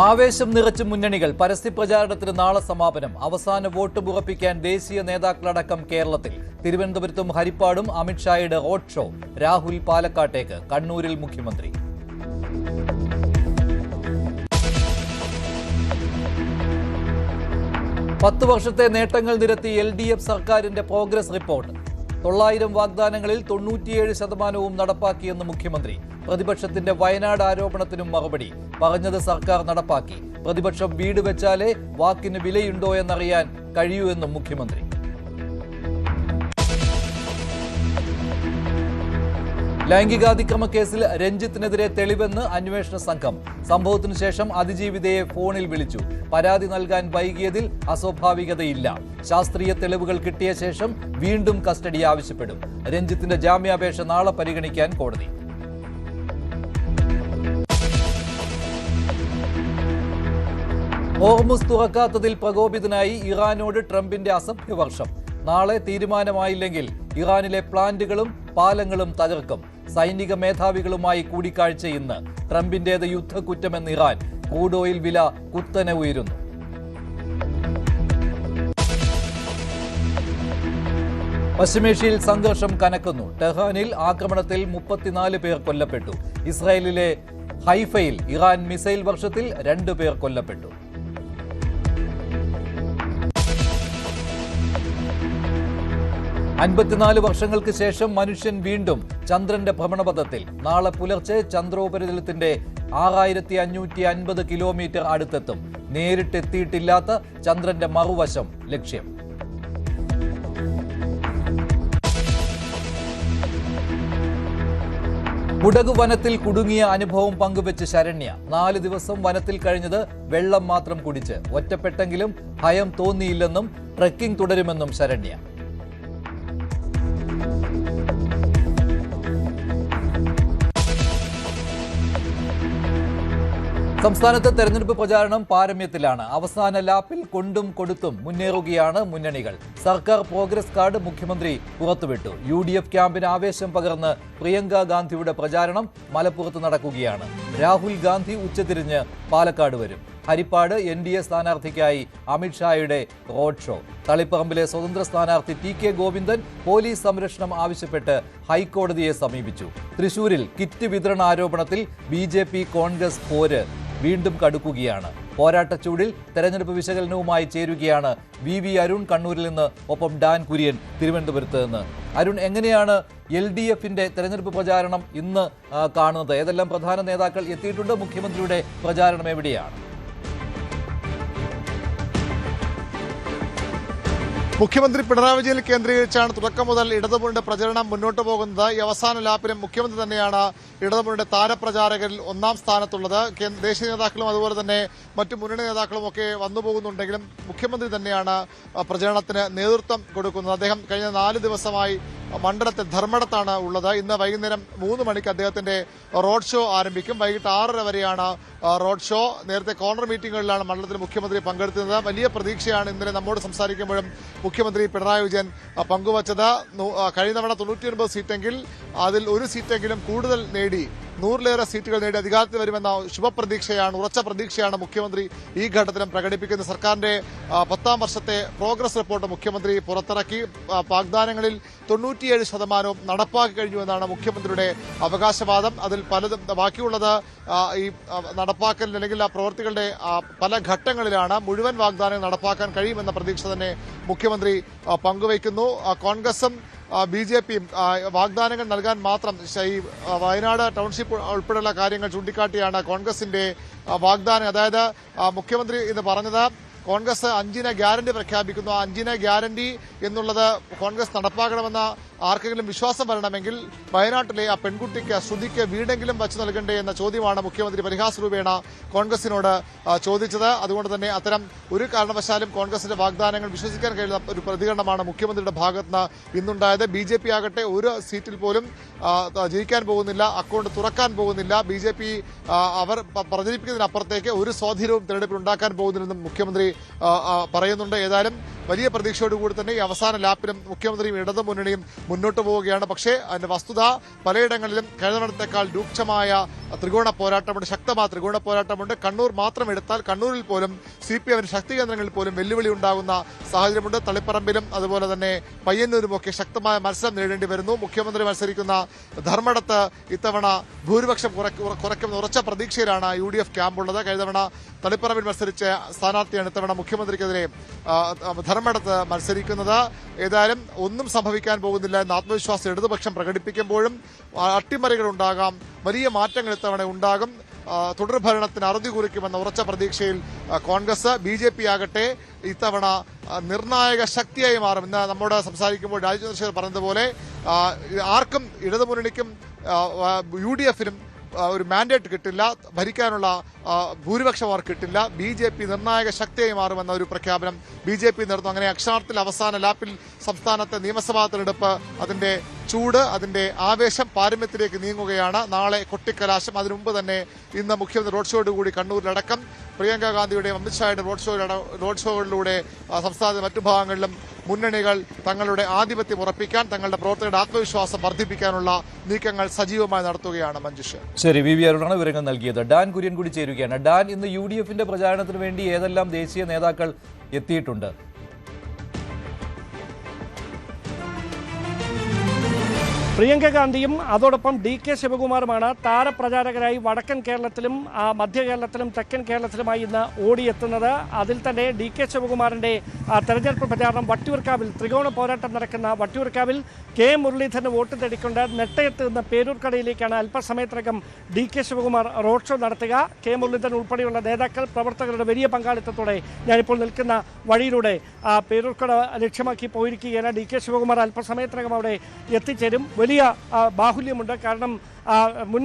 ആവേശം നിറച്ച മുന്നണികൾ പരസ്യപ്രചാരണത്തിന് നാളെ സമാപനം. അവസാന വോട്ട് ഉറപ്പിക്കാൻ ദേശീയ നേതാക്കളടക്കം കേരളത്തിൽ. തിരുവനന്തപുരത്തും ഹരിപ്പാടും അമിത്ഷായുടെ റോഡ് ഷോ. രാഹുൽ പാലക്കാട്ടേക്ക്, കണ്ണൂരിൽ മുഖ്യമന്ത്രി. പത്ത് വർഷത്തെ നേട്ടങ്ങൾ നിരത്തി LDF സർക്കാരിന്റെ പ്രോഗ്രസ് റിപ്പോർട്ട്. 900 വാഗ്ദാനങ്ങളിൽ 97% നടപ്പാക്കിയെന്ന് മുഖ്യമന്ത്രി. പ്രതിപക്ഷത്തിന്റെ വയനാട് ആരോപണത്തിനും മറുപടി. പറഞ്ഞത് സർക്കാർ നടപ്പാക്കി. പ്രതിപക്ഷം വീട് വെച്ചാലേ വാക്കിന് വിലയുണ്ടോ എന്നറിയാൻ കഴിയൂ എന്നും മുഖ്യമന്ത്രി. ലൈംഗികാതിക്രമ കേസിൽ രഞ്ജിത്തിനെതിരെ തെളിവെന്ന് അന്വേഷണ സംഘം. സംഭവത്തിനു ശേഷം അതിജീവിതയെ ഫോണിൽ വിളിച്ചു. പരാതി നൽകാൻ വൈകിയതിൽ അസ്വാഭാവികതയില്ല. ശാസ്ത്രീയ തെളിവുകൾ കിട്ടിയ ശേഷം വീണ്ടും കസ്റ്റഡി ആവശ്യപ്പെടും. രഞ്ജിത്തിന്റെ ജാമ്യാപേക്ഷ നാളെ പരിഗണിക്കാൻ കോടതി. ഹോർമുസ് തുറക്കാത്തതിൽ പ്രകോപിതനായി ഇറാനോട് ട്രംപിന്റെ അസഭ്യവർഷം. നാളെ തീരുമാനമായില്ലെങ്കിൽ ഇറാനിലെ പ്ലാന്റുകളും പാലങ്ങളും തകർക്കും. സൈനിക മേധാവികളുമായി കൂടിക്കാഴ്ച ഇന്ന്. ട്രംപിന്റേത് യുദ്ധക്കുറ്റമെന്ന് ഇറാൻ. ക്രൂഡ് ഓയിൽ വില കുത്തനെ ഉയരുന്നു. പശ്ചിമേഷ്യയിൽ സംഘർഷം കനക്കുന്നു. ടെഹ്റാനിൽ ആക്രമണത്തിൽ 34 പേർ കൊല്ലപ്പെട്ടു. ഇസ്രായേലിലെ ഹൈഫയിൽ ഇറാൻ മിസൈൽ വർഷത്തിൽ 2 പേർ കൊല്ലപ്പെട്ടു. 54 വർഷങ്ങൾക്ക് ശേഷം മനുഷ്യൻ വീണ്ടും ചന്ദ്രന്റെ ഭ്രമണപഥത്തിൽ. നാളെ പുലർച്ചെ ചന്ദ്രോപരിതലത്തിന്റെ 6550 കിലോമീറ്റർ അടുത്തെത്തും. നേരിട്ടെത്തിയിട്ടില്ലാത്ത ചന്ദ്രന്റെ മറുവശം ലക്ഷ്യം. കുടക് വനത്തിൽ കുടുങ്ങിയ അനുഭവം പങ്കുവെച്ച് ശരണ്യ. 4 ദിവസം വനത്തിൽ കഴിഞ്ഞത് വെള്ളം മാത്രം കുടിച്ച്. ഒറ്റപ്പെട്ടെങ്കിലും ഭയം തോന്നിയില്ലെന്നും ട്രെക്കിംഗ് തുടരുമെന്നും ശരണ്യ. സംസ്ഥാനത്ത് തെരഞ്ഞെടുപ്പ് പ്രചാരണം പാരമ്യത്തിലാണ്. അവസാന ലാപ്പിൽ കൊണ്ടും കൊടുത്തും മുന്നേറുകയാണ് മുന്നണികൾ. സർക്കാർ പ്രോഗ്രസ് കാർഡ് മുഖ്യമന്ത്രി പുറത്തുവിട്ടു. UDF ക്യാമ്പിന് ആവേശം പകർന്ന് പ്രിയങ്ക ഗാന്ധിയുടെ പ്രചാരണം മലപ്പുറത്ത് നടക്കുകയാണ്. രാഹുൽ ഗാന്ധി ഉച്ചതിരിഞ്ഞ് പാലക്കാട് വരും. ഹരിപ്പാട് NDA സ്ഥാനാർത്ഥിക്കായി അമിത്ഷായുടെ റോഡ് ഷോ. തളിപ്പറമ്പിലെ സ്വതന്ത്ര സ്ഥാനാർത്ഥി TK ഗോവിന്ദൻ പോലീസ് സംരക്ഷണം ആവശ്യപ്പെട്ട് ഹൈക്കോടതിയെ സമീപിച്ചു. തൃശൂരിൽ കിറ്റ് വിതരണ ആരോപണത്തിൽ BJP കോൺഗ്രസ് പോര് വീണ്ടും കടുക്കുകയാണ്. പോരാട്ടച്ചൂടിൽ തെരഞ്ഞെടുപ്പ് വിശകലനവുമായി ചേരുകയാണ് VV അരുൺ കണ്ണൂരിൽ നിന്ന്, ഒപ്പം ഡാൻ കുര്യൻ തിരുവനന്തപുരത്ത് നിന്ന്. അരുൺ, എങ്ങനെയാണ് LDFന്റെ തെരഞ്ഞെടുപ്പ് പ്രചാരണം ഇന്ന് കാണുന്നത്? ഏതെല്ലാം പ്രധാന നേതാക്കൾ എത്തിയിട്ടുണ്ട്? മുഖ്യമന്ത്രിയുടെ പ്രചാരണം എവിടെയാണ്? മുഖ്യമന്ത്രി പിണറായി വിജയൻ കേന്ദ്രീകരിച്ചാണ് തുടക്കം മുതൽ ഇടതുമുന്നണിയുടെ പ്രചരണം മുന്നോട്ട് പോകുന്നത്. ഈ അവസാന ലാപ്പിലും മുഖ്യമന്ത്രി തന്നെയാണ് ഇടതുമുന്നണിയുടെ താരപ്രചാരകരിൽ 1ാം സ്ഥാനത്തുള്ളത്. ദേശീയ നേതാക്കളും അതുപോലെ തന്നെ മറ്റു മുന്നണി നേതാക്കളും ഒക്കെ വന്നുപോകുന്നുണ്ടെങ്കിലും മുഖ്യമന്ത്രി തന്നെയാണ് പ്രചരണത്തിന് നേതൃത്വം കൊടുക്കുന്നത്. അദ്ദേഹം കഴിഞ്ഞ 4 ദിവസമായി മണ്ഡലത്തിൽ ധർമ്മടത്താണ് ഉള്ളത്. ഇന്ന് വൈകുന്നേരം 3 മണിക്ക് അദ്ദേഹത്തിന്റെ റോഡ് ഷോ ആരംഭിക്കും. വൈകിട്ട് 6:30 വരെയാണ് റോഡ് ഷോ. നേരത്തെ കോർണർ മീറ്റിംഗുകളിലാണ് മണ്ഡലത്തിൽ മുഖ്യമന്ത്രി പങ്കെടുത്തത്. വലിയ പ്രതീക്ഷയാണ് ഇന്നലെ നമ്മോട് സംസാരിക്കുമ്പോഴും മുഖ്യമന്ത്രി പിണറായി വിജയൻ പങ്കുവച്ചത്. കഴിഞ്ഞ തവണ 99 സീറ്റെങ്കിൽ അതിൽ 1 സീറ്റെങ്കിലും കൂടുതൽ നേടി 100ലേറെ സീറ്റുകൾ നേടി അധികാരത്തിൽ വരുമെന്ന ശുഭപ്രതീക്ഷയാണ്, ഉറച്ച പ്രതീക്ഷയാണ് മുഖ്യമന്ത്രി ഈ ഘട്ടത്തിലും പ്രകടിപ്പിക്കുന്നത്. സർക്കാരിന്റെ 10ാം വർഷത്തെ പ്രോഗ്രസ് റിപ്പോർട്ട് മുഖ്യമന്ത്രി പുറത്തിറക്കി. വാഗ്ദാനങ്ങളിൽ 97% നടപ്പാക്കി കഴിഞ്ഞുവെന്നാണ് മുഖ്യമന്ത്രിയുടെ അവകാശവാദം. അതിൽ പലതും ബാക്കിയുള്ളത് ഈ നടപ്പാക്കൽ അല്ലെങ്കിൽ ആ പ്രവൃത്തികളുടെ പല ഘട്ടങ്ങളിലാണ്. മുഴുവൻ വാഗ്ദാനങ്ങൾ നടപ്പാക്കാൻ കഴിയുമെന്ന പ്രതീക്ഷ തന്നെ മുഖ്യമന്ത്രി പങ്കുവയ്ക്കുന്നു. കോൺഗ്രസും BJPയും വാഗ്ദാനങ്ങൾ നൽകാൻ മാത്രം ഈ വയനാട് ടൗൺഷിപ്പ് ഉൾപ്പെടെയുള്ള കാര്യങ്ങൾ ചൂണ്ടിക്കാട്ടിയാണ് കോൺഗ്രസിന്റെ വാഗ്ദാനം. അതായത് മുഖ്യമന്ത്രി ഇന്ന് പറഞ്ഞത് കോൺഗ്രസ് 5ന് ഗ്യാരണ്ടി പ്രഖ്യാപിക്കുന്നു. 5ന് ഗ്യാരണ്ടി എന്നുള്ളത് കോൺഗ്രസ് നടപ്പാക്കണമെന്ന ആർക്കെങ്കിലും വിശ്വാസം വരണമെങ്കിൽ വയനാട്ടിലെ ആ പെൺകുട്ടിക്ക് ശ്രുതിക്ക് വീടെങ്കിലും വച്ചു നൽകണ്ടേ എന്ന ചോദ്യമാണ് മുഖ്യമന്ത്രി പരിഹാസരൂപേണ കോൺഗ്രസിനോട് ചോദിച്ചത്. അതുകൊണ്ട് തന്നെ അത്തരം ഒരു കാരണവശാലും കോൺഗ്രസിന്റെ വാഗ്ദാനങ്ങൾ വിശ്വസിക്കാൻ കഴിയുന്ന ഒരു പ്രതികരണമാണ് മുഖ്യമന്ത്രിയുടെ ഭാഗത്തുനിന്ന് ഇന്നുണ്ടായത്. BJP ആകട്ടെ ഒരു സീറ്റിൽ പോലും ജയിക്കാൻ പോകുന്നില്ല, അക്കൗണ്ട് തുറക്കാൻ പോകുന്നില്ല. BJP അവർ പ്രചരിപ്പിക്കുന്നതിനപ്പുറത്തേക്ക് ഒരു സ്വാധീനവും തെരഞ്ഞെടുപ്പിൽ ഉണ്ടാക്കാൻ പോകുന്നില്ലെന്നും മുഖ്യമന്ത്രി പറയുന്നുണ്ട്. ഏതായാലും വലിയ പ്രതീക്ഷയോടുകൂടി തന്നെ ഈ അവസാന ലാപ്പിലും മുഖ്യമന്ത്രിയും ഇടതുമുന്നണിയും മുന്നോട്ട് പോവുകയാണ്. പക്ഷേ അതിന്റെ വസ്തുത പലയിടങ്ങളിലും കഴിഞ്ഞ തവണത്തേക്കാൾ രൂക്ഷമായ ത്രികോണ പോരാട്ടമുണ്ട്, ശക്തമായ ത്രികോണ പോരാട്ടമുണ്ട്. കണ്ണൂർ മാത്രം എടുത്താൽ കണ്ണൂരിൽ പോലും CPM ശക്തി കേന്ദ്രങ്ങളിൽ പോലും വെല്ലുവിളി ഉണ്ടാകുന്ന സാഹചര്യമുണ്ട്. തളിപ്പറമ്പിലും അതുപോലെ തന്നെ പയ്യന്നൂരുമൊക്കെ ശക്തമായ മത്സരം നേടേണ്ടി വരുന്നു. മുഖ്യമന്ത്രി മത്സരിക്കുന്ന ധർമ്മടത്ത് ഇത്തവണ ഭൂരിപക്ഷം കുറയ്ക്കുന്ന ഉറച്ച പ്രതീക്ഷയിലാണ് UDF ക്യാമ്പുള്ളത്. കഴിഞ്ഞ തവണ തളിപ്പറമ്പിൽ മത്സരിച്ച സ്ഥാനാർത്ഥിയാണ് ഇത്തവണ മുഖ്യമന്ത്രിക്കെതിരെ ധർമ്മടത്ത് മത്സരിക്കുന്നത്. ഏതായാലും ഒന്നും സംഭവിക്കാൻ പോകുന്നില്ല എന്ന ആത്മവിശ്വാസം ഇടതുപക്ഷം പ്രകടിപ്പിക്കുമ്പോഴും അട്ടിമറികൾ ഉണ്ടാകാം, വലിയ മാറ്റങ്ങൾ ഇത്തവണ ഉണ്ടാകും, തുടർഭരണത്തിന് അറുതി കുറിക്കുമെന്ന ഉറച്ച പ്രതീക്ഷയിൽ കോൺഗ്രസ്. BJP ആകട്ടെ ഇത്തവണ നിർണായക ശക്തിയായി മാറും. ഇന്ന് നമ്മോട് സംസാരിക്കുമ്പോൾ രാജീവ് ചന്ദ്രശേഖർ പറഞ്ഞതുപോലെ ആർക്കും ഇടതുമുന്നണിക്കും UDFനും ഒരു മാൻഡേറ്റ് കിട്ടില്ല, ഭരിക്കാനുള്ള ഭൂരിപക്ഷം അവർക്ക് കിട്ടില്ല. BJP നിർണായക ശക്തിയായി മാറുമെന്ന ഒരു പ്രഖ്യാപനം BJP നടന്നു. അങ്ങനെ അക്ഷരാർത്ഥത്തിൽ അവസാന ലാപ്പിൽ സംസ്ഥാനത്തെ നിയമസഭാ തെരഞ്ഞെടുപ്പ് അതിന്റെ ചൂട്, അതിന്റെ ആവേശം പാരമ്യത്തിലേക്ക് നീങ്ങുകയാണ്. നാളെ കൊട്ടിക്കലാശം. അതിനു മുമ്പ് തന്നെ ഇന്ന് മുഖ്യമന്ത്രി റോഡ് ഷോയോടുകൂടി കണ്ണൂരിലടക്കം പ്രിയങ്ക ഗാന്ധിയുടെയും അമിത്ഷായുടെ റോഡ് ഷോകളിലൂടെ സംസ്ഥാനത്തെ മറ്റു ഭാഗങ്ങളിലും മുന്നണികൾ തങ്ങളുടെ ആധിപത്യം ഉറപ്പിക്കാൻ, തങ്ങളുടെ പ്രവർത്തകരുടെ ആത്മവിശ്വാസം വർദ്ധിപ്പിക്കാനുള്ള നീക്കങ്ങൾ സജീവമായി നടത്തുകയാണ്. മഞ്ജുഷ. ശരി, VV അരുണാണ് വിവരങ്ങൾ നൽകിയത്. ഡാൻ കുര്യൻ കൂടി ചേരുകയാണ്. ഡാൻ, ഇന്ന് UDFന്റെ പ്രചാരണത്തിന് വേണ്ടി ഏതെല്ലാം ദേശീയ നേതാക്കൾ എത്തിയിട്ടുണ്ട്? പ്രിയങ്ക ഗാന്ധിയും അതോടൊപ്പം DK ശിവകുമാറുമാണ് താരപ്രചാരകരായി വടക്കൻ കേരളത്തിലും മധ്യ കേരളത്തിലും തെക്കൻ കേരളത്തിലുമായി ഇന്ന് ഓടിയെത്തുന്നത്. അതിൽ തന്നെ DK ശിവകുമാറിന്റെ തെരഞ്ഞെടുപ്പ് പ്രചാരണം വട്ടിയൂർക്കാവിൽ ത്രികോണ പോരാട്ടം നടക്കുന്ന വട്ടിയൂർക്കാവിൽ K മുരളീധരന് വോട്ട് തേടിക്കൊണ്ട് നെട്ടയത്ത് നിന്ന് പേരൂർക്കടയിലേക്കാണ് അല്പസമയത്തിനകം DK ശിവകുമാർ റോഡ് ഷോ നടത്തുക. K മുരളീധരൻ ഉൾപ്പെടെയുള്ള നേതാക്കൾ, പ്രവർത്തകരുടെ വലിയ പങ്കാളിത്തത്തോടെ ഞാനിപ്പോൾ നിൽക്കുന്ന വഴിയിലൂടെ പേരൂർക്കട ലക്ഷ്യമാക്കി പോയിരിക്കുകയാണ്. DK ശിവകുമാർ അല്പസമയത്തിനകം അവിടെ എത്തിച്ചേരും. വലിയ ബാഹുല്യമുണ്ട്. കാരണം മുൻ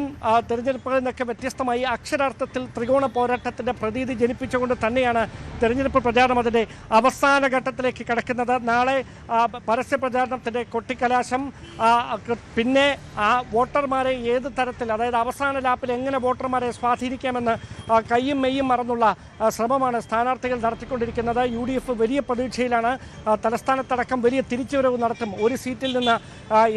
തെരഞ്ഞെടുപ്പുകളിൽ നിന്നൊക്കെ വ്യത്യസ്തമായി അക്ഷരാർത്ഥത്തിൽ ത്രികോണ പോരാട്ടത്തിന്റെ പ്രതീതി ജനിപ്പിച്ചുകൊണ്ട് തന്നെയാണ് തെരഞ്ഞെടുപ്പ് പ്രചാരണം അതിന്റെ അവസാന ഘട്ടത്തിലേക്ക് കടക്കുന്നത്. നാളെ പരസ്യ പ്രചാരണത്തിന്റെ കൊട്ടിക്കലാശം, പിന്നെ വോട്ടർമാരെ ഏത് തരത്തിൽ, അതായത് അവസാന ലാപ്പിൽ എങ്ങനെ വോട്ടർമാരെ സ്വാധീനിക്കാമെന്ന് കയ്യും മെയ്യും മറന്നുള്ള ശ്രമമാണ് സ്ഥാനാർത്ഥികൾ നടത്തിക്കൊണ്ടിരിക്കുന്നത്. UDF വലിയ പ്രതീക്ഷയിലാണ്. തലസ്ഥാനത്തടക്കം വലിയ തിരിച്ചുവരവ് നടത്തും. ഒരു സീറ്റിൽ നിന്ന്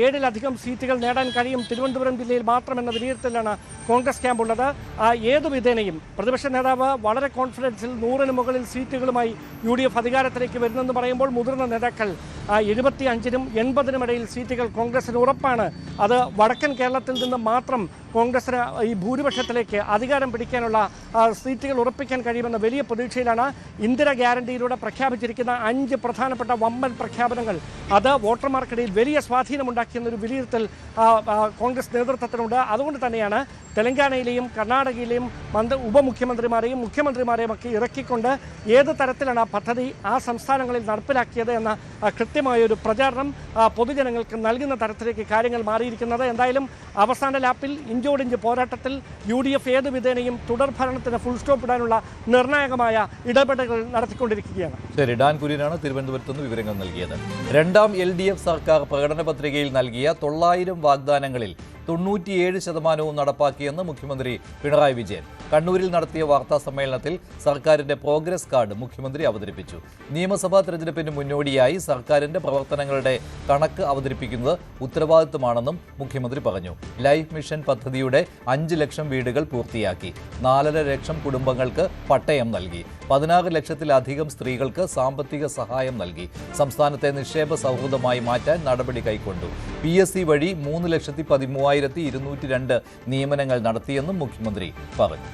7-ലധികം സീറ്റുകൾ നേടാൻ കഴിയും തിരുവനന്തപുരം ജില്ലയിൽ മാത്രമെന്ന വിലയിരുത്തലാണ് കോൺഗ്രസ് ക്യാമ്പുള്ളത്. ഏതു വിധേനയും പ്രതിപക്ഷ നേതാവ് വളരെ കോൺഫിഡൻസിൽ 100-ന് മുകളിൽ സീറ്റുകളുമായി UDF അധികാരത്തിലേക്ക് വരുന്നെന്ന് പറയുമ്പോൾ മുതിർന്ന നേതാക്കൾ 75-നും 80-നും ഇടയിൽ സീറ്റുകൾ കോൺഗ്രസിന് ഉറപ്പാണ്. അത് വടക്കൻ കേരളത്തിൽ നിന്ന് മാത്രം കോൺഗ്രസിന് ഈ ഭൂരിപക്ഷത്തിലേക്ക് അധികാരം പിടിക്കാനുള്ള സീറ്റുകൾ ഉറപ്പിക്കാൻ കഴിയുമെന്ന വലിയ പ്രതീക്ഷയിലാണ്. ഇന്ദിര ഗ്യാരണ്ടിയിലൂടെ പ്രഖ്യാപിച്ചിരിക്കുന്ന 5 പ്രധാനപ്പെട്ട വമ്പൻ പ്രഖ്യാപനങ്ങൾ അത് വോട്ടർമാർക്കിടയിൽ വലിയ സ്വാധീനമുണ്ടാക്കിയെന്നൊരു വിലയിരുത്തൽ കോൺഗ്രസ് നേതൃത്വത്തിനുണ്ട്. അതുകൊണ്ട് തന്നെയാണ് തെലങ്കാനയിലെയും കർണാടകയിലെയും ഉപമുഖ്യമന്ത്രിമാരെയും മുഖ്യമന്ത്രിമാരെയും ഒക്കെ ഇറക്കിക്കൊണ്ട് ഏത് തരത്തിലാണ് ആ പദ്ധതി ആ സംസ്ഥാനങ്ങളിൽ നടപ്പിലാക്കിയത് എന്ന കൃത്യമായൊരു പ്രചാരണം പൊതുജനങ്ങൾക്ക് നൽകുന്ന തരത്തിലേക്ക് കാര്യങ്ങൾ മാറിയിരിക്കുന്നത്. എന്തായാലും അവസാന ലാപ്പിൽ ഇഞ്ചോടിഞ്ച് പോരാട്ടത്തിൽ UDF ഏത് വിധേനയും തുടർ ഭരണത്തിന് ഫുൾ സ്റ്റോപ്പ് ഇടാനുള്ള നിർണായകമായ ഇടപെടലുകൾ നടത്തിക്കൊണ്ടിരിക്കുകയാണ്. ശരി, ഡാൻ കുര്യനാണ് തിരുവനന്തപുരത്ത് നിന്ന് വിവരങ്ങൾ നൽകിയത്. രണ്ടാം LDF സർക്കാർ പ്രകടന പത്രികയിൽ നൽകിയ 900 വാഗ്ദാനങ്ങളിൽ 97% നടപ്പാക്കിയെന്ന് മുഖ്യമന്ത്രി പിണറായി വിജയൻ. കണ്ണൂരിൽ നടത്തിയ വാർത്താ സമ്മേളനത്തിൽ സർക്കാരിന്റെ പ്രോഗ്രസ് കാർഡ് മുഖ്യമന്ത്രി അവതരിപ്പിച്ചു. നിയമസഭാ തെരഞ്ഞെടുപ്പിന് മുന്നോടിയായി സർക്കാരിന്റെ പ്രവർത്തനങ്ങളുടെ കണക്ക് അവതരിപ്പിക്കുന്നത് ഉത്തരവാദിത്തമാണെന്നും മുഖ്യമന്ത്രി പറഞ്ഞു. ലൈഫ് മിഷൻ പദ്ധതിയുടെ 5 ലക്ഷം വീടുകൾ പൂർത്തിയാക്കി. 4.5 ലക്ഷം കുടുംബങ്ങൾക്ക് പട്ടയം നൽകി. 16 ലക്ഷത്തിലധികം സ്ത്രീകൾക്ക് സാമ്പത്തിക സഹായം നൽകി. സംസ്ഥാനത്തെ നിക്ഷേപ സൗഹൃദമായി മാറ്റാൻ നടപടി കൈക്കൊണ്ടു. PSC വഴി 3,13,202 നിയമനങ്ങൾ നടത്തിയെന്നും മുഖ്യമന്ത്രി പറഞ്ഞു.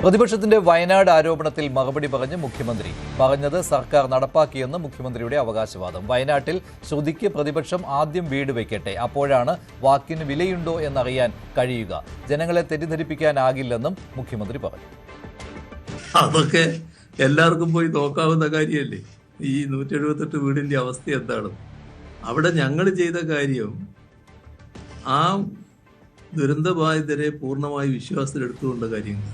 പ്രതിപക്ഷത്തിന്റെ വയനാട് ആരോപണത്തിൽ മറുപടി പറഞ്ഞ് മുഖ്യമന്ത്രി. പറഞ്ഞത് സർക്കാർ നടപ്പാക്കിയെന്ന് മുഖ്യമന്ത്രിയുടെ അവകാശവാദം. വയനാട്ടിൽ ശ്രുതിക്ക് പ്രതിപക്ഷം ആദ്യം വീട് വയ്ക്കട്ടെ, അപ്പോഴാണ് വാക്കിന് വിലയുണ്ടോ എന്നറിയാൻ കഴിയുക. ജനങ്ങളെ തെറ്റിദ്ധരിപ്പിക്കാനാകില്ലെന്നും മുഖ്യമന്ത്രി പറഞ്ഞു. അതൊക്കെ എല്ലാവർക്കും പോയി നോക്കാവുന്ന കാര്യമല്ലേ. ഈ 178 വീടിന്റെ അവസ്ഥ എന്താണ്? അവിടെ ഞങ്ങൾ ചെയ്ത കാര്യം ആ ദുരന്തബാധിതരെ പൂർണ്ണമായി വിശ്വാസത്തിലെടുത്തുകൊണ്ട കാര്യങ്ങൾ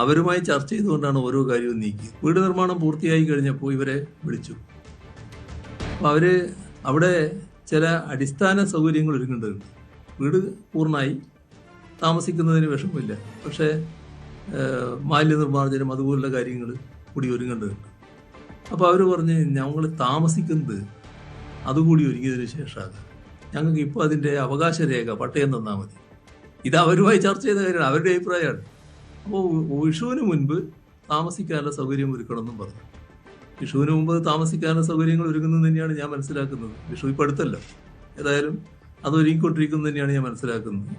അവരുമായി ചർച്ച ചെയ്തുകൊണ്ടാണ് ഓരോ കാര്യവും നീക്കി. വീട് നിർമ്മാണം പൂർത്തിയായി കഴിഞ്ഞപ്പോൾ ഇവരെ വിളിച്ചു. അപ്പോൾ അവര് അവിടെ ചില അടിസ്ഥാന സൗകര്യങ്ങൾ ഒരുങ്ങേണ്ടതുണ്ട്. വീട് പൂർണ്ണമായി താമസിക്കുന്നതിന് വിഷമമില്ല, പക്ഷേ മാലിന്യ നിർമ്മാർജ്ജനം അതുപോലുള്ള കാര്യങ്ങൾ കൂടി ഒരുങ്ങേണ്ടതുണ്ട്. അപ്പോൾ അവർ പറഞ്ഞ് ഞങ്ങൾ താമസിക്കുന്നത് അതുകൂടി ഒരുങ്ങിയതിന് ശേഷമാണ് ഞങ്ങൾക്ക് ഇപ്പോൾ അതിൻ്റെ അവകാശ രേഖ പട്ടയം തന്നാൽ മതി. ഇത് അവരുമായി ചർച്ച ചെയ്ത കാര്യമാണ്, അവരുടെ അഭിപ്രായമാണ്. അപ്പോൾ വിഷുവിന് മുൻപ് താമസിക്കാനുള്ള സൗകര്യം ഒരുക്കണമെന്നും പറഞ്ഞു. വിഷുവിന് മുമ്പ് താമസിക്കാനുള്ള സൗകര്യങ്ങൾ ഒരുങ്ങുന്നത് തന്നെയാണ് ഞാൻ മനസ്സിലാക്കുന്നത്. വിഷു ഇപ്പോൾ അടുത്തല്ല, ഏതായാലും അത് ഒരുങ്ങിക്കൊണ്ടിരിക്കുന്നത് തന്നെയാണ് ഞാൻ മനസ്സിലാക്കുന്നത്.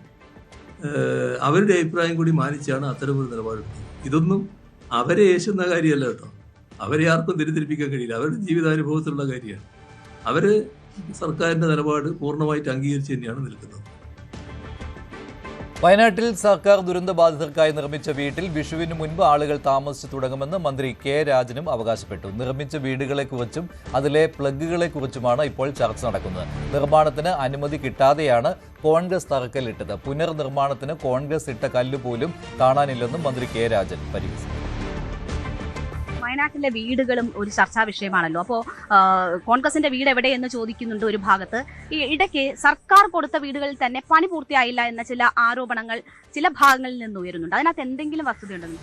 അവരുടെ അഭിപ്രായം കൂടി മാനിച്ചാണ് അത്തരമൊരു നിലപാടെടുത്തത്. ഇതൊന്നും അവരെ യേശുന്ന കാര്യമല്ല കേട്ടോ, അവരെ ആർക്കും തിരിതിരിപ്പിക്കാൻ കഴിയില്ല, അവരുടെ ജീവിതാനുഭവത്തിലുള്ള കാര്യമാണ്. അവർ സർക്കാരിൻ്റെ നിലപാട് പൂർണ്ണമായിട്ട് അംഗീകരിച്ച് തന്നെയാണ് നിൽക്കുന്നത്. വയനാട്ടിൽ സർക്കാർ ദുരന്തബാധിതർക്കായി നിർമ്മിച്ച വീട്ടിൽ വിഷുവിന് മുൻപ് ആളുകൾ താമസിച്ചു തുടങ്ങുമെന്ന് മന്ത്രി കെ രാജനും അവകാശപ്പെട്ടു. നിർമ്മിച്ച വീടുകളെക്കുറിച്ചും അതിലെ പ്ലഗുകളെക്കുറിച്ചുമാണ് ഇപ്പോൾ ചർച്ച നടക്കുന്നത്. നിർമ്മാണത്തിന് അനുമതി കിട്ടാതെയാണ് കോൺഗ്രസ് തറക്കല്ലിട്ടത്. പുനർനിർമ്മാണത്തിന് കോൺഗ്രസ് ഇട്ട കല്ലുപോലും കാണാനില്ലെന്നും മന്ത്രി കെ രാജൻ പരിഹസിച്ചു. വയനാട്ടിലെ വീടുകളും ഒരു ചർച്ചാ വിഷയമാണല്ലോ. അപ്പോൾ കോൺഗ്രസിന്റെ വീട് എവിടെയെന്ന് ചോദിക്കുന്നുണ്ട് ഒരു ഭാഗത്ത്. ഈ ഇടയ്ക്ക് സർക്കാർ കൊടുത്ത വീടുകളിൽ തന്നെ പണി പൂർത്തിയായില്ല എന്ന ചില ആരോപണങ്ങൾ ചില ഭാഗങ്ങളിൽ നിന്ന് ഉയരുന്നുണ്ട്. അതിനകത്ത് എന്തെങ്കിലും വസ്തുതയുണ്ടെന്ന്?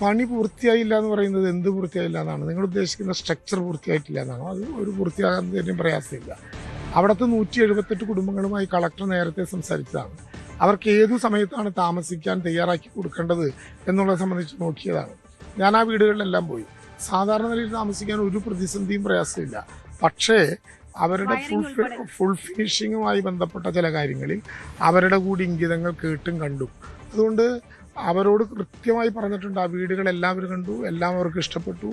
പണി പൂർത്തിയായില്ല എന്ന് പറയുന്നത് എന്ത് പൂർത്തിയായില്ല എന്നാണ്? നിങ്ങൾ ഉദ്ദേശിക്കുന്ന സ്ട്രക്ചർ പൂർത്തിയായിട്ടില്ല എന്നാണോ? അത് ഒരു പൂർത്തിയാകാൻ പ്രയാസമില്ല. അവിടുത്തെ 178 കുടുംബങ്ങളുമായി കളക്ടർ നേരത്തെ സംസാരിച്ചതാണ്. അവർക്ക് ഏതു സമയത്താണ് താമസിക്കാൻ തയ്യാറാക്കി കൊടുക്കേണ്ടത് എന്നുള്ളത് സംബന്ധിച്ച് നോക്കിയതാണ്. ഞാൻ ആ വീടുകളിലെല്ലാം പോയി. സാധാരണ നിലയിൽ താമസിക്കാൻ ഒരു പ്രതിസന്ധിയും പ്രയാസമില്ല. പക്ഷേ അവരുടെ ഫുൾ ഫിനിഷിങ്ങുമായി ബന്ധപ്പെട്ട ചില കാര്യങ്ങളിൽ അവരുടെ കൂടി ഇംഗിതങ്ങൾ കേട്ടും കണ്ടു. അതുകൊണ്ട് അവരോട് കൃത്യമായി പറഞ്ഞിട്ടുണ്ട്. ആ വീടുകൾ എല്ലാവരും കണ്ടു, എല്ലാം അവർക്ക് ഇഷ്ടപ്പെട്ടു.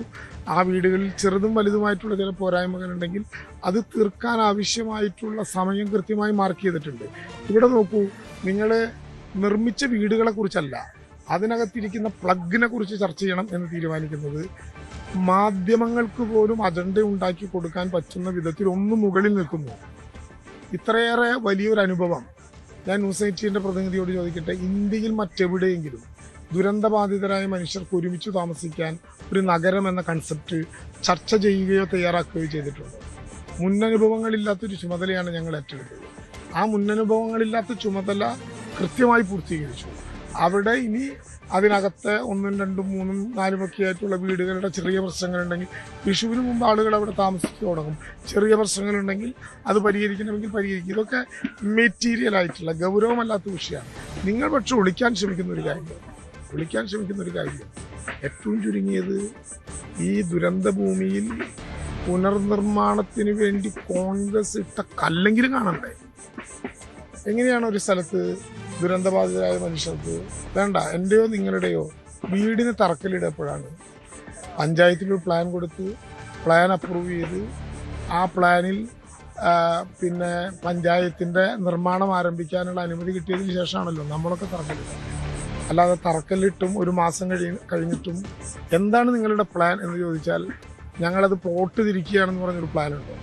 ആ വീടുകളിൽ ചെറുതും വലുതുമായിട്ടുള്ള ചില പോരായ്മകളുണ്ടെങ്കിൽ അത് തീർക്കാൻ ആവശ്യമായിട്ടുള്ള സമയം കൃത്യമായി മാർക്ക് ചെയ്തിട്ടുണ്ട്. ഇവിടെ നോക്കൂ, നിങ്ങൾ നിർമ്മിച്ച വീടുകളെ കുറിച്ചല്ല, അതിനകത്തിരിക്കുന്ന പ്ലഗിനെ കുറിച്ച് ചർച്ച ചെയ്യണം എന്ന് തീരുമാനിക്കുന്നത് മാധ്യമങ്ങൾക്ക് പോലും അജണ്ട ഉണ്ടാക്കി കൊടുക്കാൻ പറ്റുന്ന വിധത്തിൽ ഒന്ന് മുകളിൽ നിൽക്കുന്നു. ഇത്രയേറെ വലിയൊരു അനുഭവം ഞാൻ ന്യൂസ് 18 പ്രതിനിധിയോട് ചോദിക്കട്ടെ, ഇന്ത്യയിൽ മറ്റെവിടെയെങ്കിലും ദുരന്തബാധിതരായ മനുഷ്യർക്ക് ഒരുമിച്ച് താമസിക്കാൻ ഒരു നഗരം എന്ന കൺസെപ്റ്റ് ചർച്ച ചെയ്യുകയോ തയ്യാറാക്കുകയോ ചെയ്തിട്ടുണ്ട്? മുന്നനുഭവങ്ങളില്ലാത്തൊരു ചുമതലയാണ് ഞങ്ങൾ ഏറ്റെടുത്തത്. ആ മുന്നനുഭവങ്ങളില്ലാത്ത ചുമതല കൃത്യമായി പൂർത്തീകരിച്ചു. അവിടെ ഇനി അതിനകത്ത് 1, 2, 3, 4 ഒക്കെ ആയിട്ടുള്ള വീടുകളുടെ ചെറിയ പ്രശ്നങ്ങളുണ്ടെങ്കിൽ വിഷുവിന് മുമ്പ് ആളുകൾ അവിടെ താമസിച്ചു തുടങ്ങും. ചെറിയ പ്രശ്നങ്ങളുണ്ടെങ്കിൽ അത് പരിഹരിക്കണമെങ്കിൽ പരിഹരിക്കും. ഇതൊക്കെ മെറ്റീരിയൽ ആയിട്ടുള്ള ഗൗരവമല്ലാത്ത വിഷയമാണ്. നിങ്ങൾ പക്ഷെ ഒളിക്കാൻ ശ്രമിക്കുന്ന ഒരു കാര്യം ഏറ്റവും ചുരുങ്ങിയത് ഈ ദുരന്ത ഭൂമിയിൽ പുനർനിർമ്മാണത്തിന് വേണ്ടി കോൺഗ്രസ് ഇട്ട കല്ലെങ്കിലും കാണണ്ടേ? എങ്ങനെയാണ് ഒരു സ്ഥലത്ത് ദുരന്തബാധിതരായ മനുഷ്യർക്ക് വേണ്ട എൻ്റെയോ നിങ്ങളുടെയോ വീടിന് തറക്കല്ലിടപ്പോഴാണ് പഞ്ചായത്തിലൊരു പ്ലാൻ കൊടുത്ത് പ്ലാൻ അപ്രൂവ് ചെയ്ത് ആ പ്ലാനിൽ പിന്നെ പഞ്ചായത്തിൻ്റെ നിർമ്മാണം ആരംഭിക്കാനുള്ള അനുമതി കിട്ടിയതിന് ശേഷമാണല്ലോ നമ്മളൊക്കെ തറക്കല്ലിടുക. അല്ലാതെ തറക്കല്ലിട്ടും ഒരു മാസം കഴിഞ്ഞിട്ടും എന്താണ് നിങ്ങളുടെ പ്ലാൻ എന്ന് ചോദിച്ചാൽ ഞങ്ങളത് പ്ലോട്ട് തിരിക്കുകയാണെന്ന് പറഞ്ഞൊരു പ്ലാനുണ്ടോ?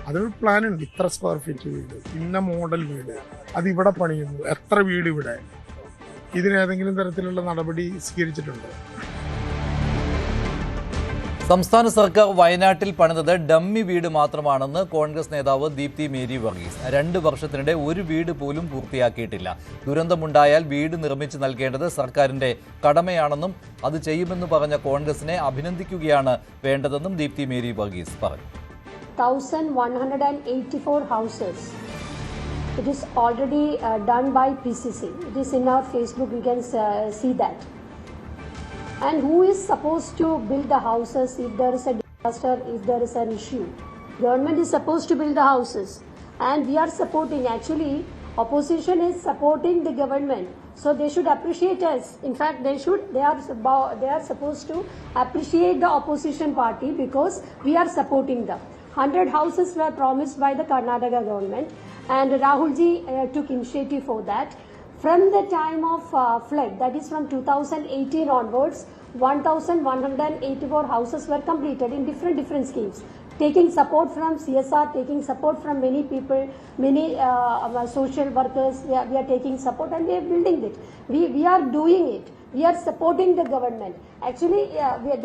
അതിനൊരു പ്ലാനുണ്ട്. ഇത്ര സ്ക്വയർ ഫീറ്റ് വീട്, ഇന്ന മോഡൽ വീട്, അതിവിടെ പണിയുന്നു, എത്ര വീട് ഇവിടെ, ഇതിനേതെങ്കിലും തരത്തിലുള്ള നടപടി സ്വീകരിച്ചിട്ടുണ്ടോ? സംസ്ഥാന സർക്കാർ വയനാട്ടിൽ പണിതത് ഡമ്മി വീട് മാത്രമാണെന്ന് കോൺഗ്രസ് നേതാവ് ദീപ്തി മേരി വർഗീസ്. 2 വർഷത്തിനിടെ ഒരു വീട് പോലും പൂർത്തിയാക്കിയിട്ടില്ല. ദുരന്തമുണ്ടായാൽ വീട് നിർമ്മിച്ചു നൽകേണ്ടത് സർക്കാരിന്റെ കടമയാണെന്നും അത് ചെയ്യുമെന്ന് പറഞ്ഞ കോൺഗ്രസിനെ അഭിനന്ദിക്കുകയാണ് വേണ്ടതെന്നും ദീപ്തി മേരി വർഗീസ് പറഞ്ഞു. 1,184 houses. It is already done by PCC. It is in our Facebook. You can see that. And who is supposed to build the houses if there is a disaster, if there is an issue? Government is supposed to build the houses, and we are supporting. Actually, opposition is supporting the government, so they should appreciate us. In fact, they are supposed to appreciate the opposition party because we are supporting them. 100 houses were promised by the Karnataka government, and Rahul ji took initiative for that. From the time of flood, that is from 2018 onwards, 1,184 houses were completed in different schemes, taking support from CSR, taking support from many people, many social workers. We are taking support and we are building it. We are doing it. We are supporting the government. Actually,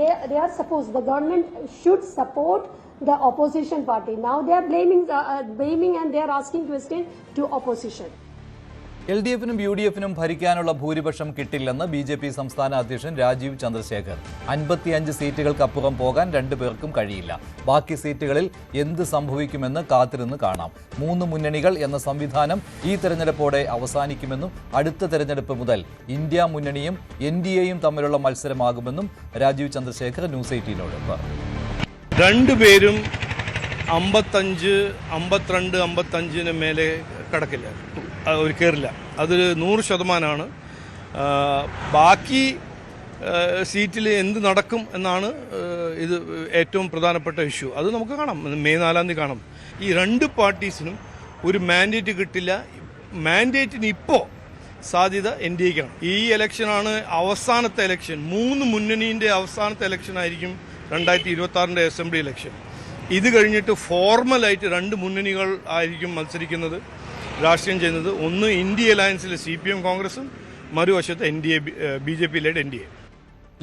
they are supposed, the government should support the opposition party. Now they are blaming and they are asking question to opposition. LDF-നും UDF-നും ഭരിക്കാനുള്ള ഭൂരിപക്ഷം കിട്ടില്ലെന്ന് BJP സംസ്ഥാന അധ്യക്ഷൻ രാജീവ് ചന്ദ്രശേഖർ. 55 സീറ്റുകൾക്കപ്പുറം പോകാൻ രണ്ടുപേർക്കും കഴിയില്ല. ബാക്കി സീറ്റുകളിൽ എന്ത് സംഭവിക്കുമെന്ന് കാത്തിരുന്ന് കാണാം. 3 മുന്നണികൾ എന്ന സംവിധാനം ഈ തെരഞ്ഞെടുപ്പോടെ അവസാനിക്കുമെന്നും അടുത്ത തെരഞ്ഞെടുപ്പ് മുതൽ ഇന്ത്യ മുന്നണിയും NDAയും തമ്മിലുള്ള മത്സരമാകുമെന്നും രാജീവ് ചന്ദ്രശേഖർ ന്യൂസ് 18നോട് പറഞ്ഞു. രണ്ടുപേരും 55, 52, 55 മേലെ കടക്കില്ല, ഒരു കയറില്ല. അത് 100%. ബാക്കി സീറ്റിൽ എന്ത് നടക്കും എന്നാണ് ഇത് ഏറ്റവും പ്രധാനപ്പെട്ട ഇഷ്യൂ. അത് നമുക്ക് കാണാം, മെയ് 4 കാണാം. ഈ രണ്ട് പാർട്ടീസിനും ഒരു മാൻഡേറ്റ് കിട്ടില്ല. മാൻഡേറ്റിന് ഇപ്പോൾ സാധ്യത NDAക്കാണ്. ഈ ഇലക്ഷനാണ് അവസാനത്തെ ഇലക്ഷൻ. 3 മുന്നണീൻ്റെ അവസാനത്തെ ഇലക്ഷൻ ആയിരിക്കും 2026 അസംബ്ലി ഇലക്ഷൻ. ഇത് കഴിഞ്ഞിട്ട് ഫോർമലായിട്ട് 2 മുന്നണികൾ ആയിരിക്കും മത്സരിക്കുന്നത്, രാഷ്ട്രീയം ചെയ്യുന്നത്. ഒന്ന് ഇന്ത്യ അലയൻസിലെ CPM കോൺഗ്രസും, മറുവശത്ത് BJP ലെഡ് NDA.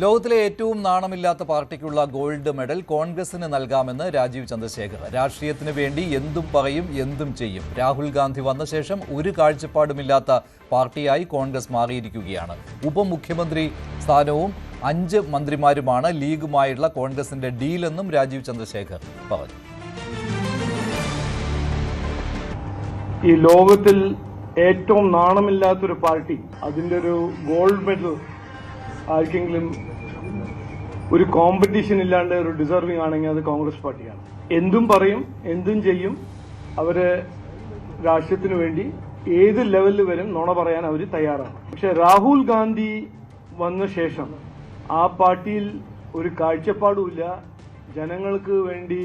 ലോകത്തിലെ ഏറ്റവും നാണമില്ലാത്ത പാർട്ടിക്കുള്ള ഗോൾഡ് മെഡൽ കോൺഗ്രസിന് നൽകാമെന്ന് രാജീവ് ചന്ദ്രശേഖർ. രാഷ്ട്രീയത്തിന് വേണ്ടി എന്തും പറയും, എന്തും ചെയ്യും. രാഹുൽ ഗാന്ധി വന്ന ശേഷം ഒരു കാഴ്ചപ്പാടുമില്ലാത്ത പാർട്ടിയായി കോൺഗ്രസ് മാറിയിരിക്കുകയാണ്. ഉപമുഖ്യമന്ത്രി സ്ഥാനവും 5 മന്ത്രിമാരുമാണ് ലീഗുമായുള്ള കോൺഗ്രസിന്റെ ഡീലെന്നും രാജീവ് ചന്ദ്രശേഖർ പറഞ്ഞു. ഈ ലോകത്തിൽ ഏറ്റവും നാണമില്ലാത്തൊരു പാർട്ടി, അതിൻ്റെ ഒരു ഗോൾഡ് മെഡൽ ആർക്കെങ്കിലും ഒരു കോമ്പറ്റീഷൻ ഇല്ലാണ്ട് ഒരു ഡിസർവിംഗ് ആണെങ്കിൽ അത് കോൺഗ്രസ് പാർട്ടിയാണ്. എന്തും പറയും, എന്തും ചെയ്യും. അവര് രാഷ്ട്രത്തിന് വേണ്ടി ഏത് ലെവലിൽ വരും നുണ പറയാൻ അവർ തയ്യാറാണ്. പക്ഷെ രാഹുൽ ഗാന്ധി വന്ന ശേഷം ആ പാർട്ടിയിൽ ഒരു കാഴ്ചപ്പാടുമില്ല. ജനങ്ങൾക്ക് വേണ്ടി,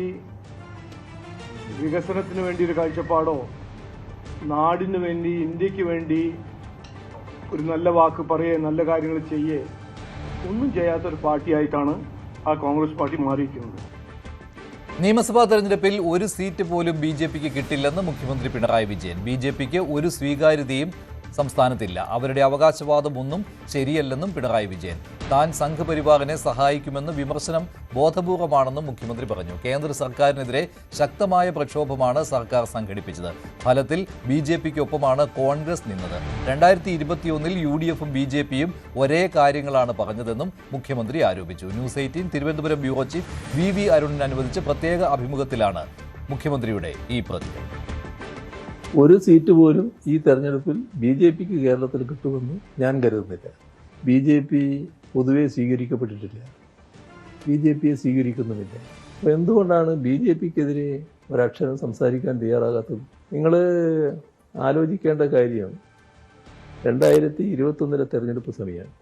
വികസനത്തിന് വേണ്ടി ഒരു കാഴ്ചപ്പാടോ, നാടിന് വേണ്ടി, ഇന്ത്യക്ക് വേണ്ടി ഒരു നല്ല വാക്ക് പറയേ, നല്ല കാര്യങ്ങൾ ചെയ്യേ, ഒന്നും ചെയ്യാത്തൊരു പാർട്ടിയായിട്ടാണ് ആ കോൺഗ്രസ് പാർട്ടി മാറിയിരിക്കുന്നത്. നിയമസഭാ തെരഞ്ഞെടുപ്പിൽ ഒരു സീറ്റ് പോലും BJPക്ക് കിട്ടില്ലെന്ന് മുഖ്യമന്ത്രി പിണറായി വിജയൻ. BJPക്ക് ഒരു സ്വീകാര്യതയും സംസ്ഥാനത്തില്ല. അവരുടെ അവകാശവാദം ഒന്നും ശരിയല്ലെന്നും പിണറായി വിജയൻ. താൻ സംഘപരിവാറിനെ സഹായിക്കുമെന്ന് വിമർശനം ബോധപൂർവമാണെന്നും മുഖ്യമന്ത്രി പറഞ്ഞു. കേന്ദ്ര സർക്കാരിനെതിരെ ശക്തമായ പ്രക്ഷോഭമാണ് സർക്കാർ സംഘടിപ്പിച്ചത്. ഫലത്തിൽ BJPക്കൊപ്പമാണ് കോൺഗ്രസ് നിന്നത്. 2021 UDFും BJPയും ഒരേ കാര്യങ്ങളാണ് പറഞ്ഞതെന്നും മുഖ്യമന്ത്രി ആരോപിച്ചു. News 18 Thiruvananthapuram bureau chief VV അരുണിന് അനുവദിച്ച പ്രത്യേക അഭിമുഖത്തിലാണ് മുഖ്യമന്ത്രിയുടെ ഈ പ്രതികരണം. ഒരു സീറ്റ് പോലും ഈ തെരഞ്ഞെടുപ്പിൽ BJPക്ക് കേരളത്തിൽ കിട്ടുമെന്ന് ഞാൻ കരുതുന്നില്ല. BJP പൊതുവെ സ്വീകരിക്കപ്പെട്ടിട്ടില്ല, BJPയെ സ്വീകരിക്കുന്നുമില്ല. അപ്പോൾ എന്തുകൊണ്ടാണ് BJPക്കെതിരെ ഒരക്ഷരം സംസാരിക്കാൻ തയ്യാറാകാത്തത്? നിങ്ങൾ ആലോചിക്കേണ്ട കാര്യം 2021 തെരഞ്ഞെടുപ്പ് സമയമാണ്.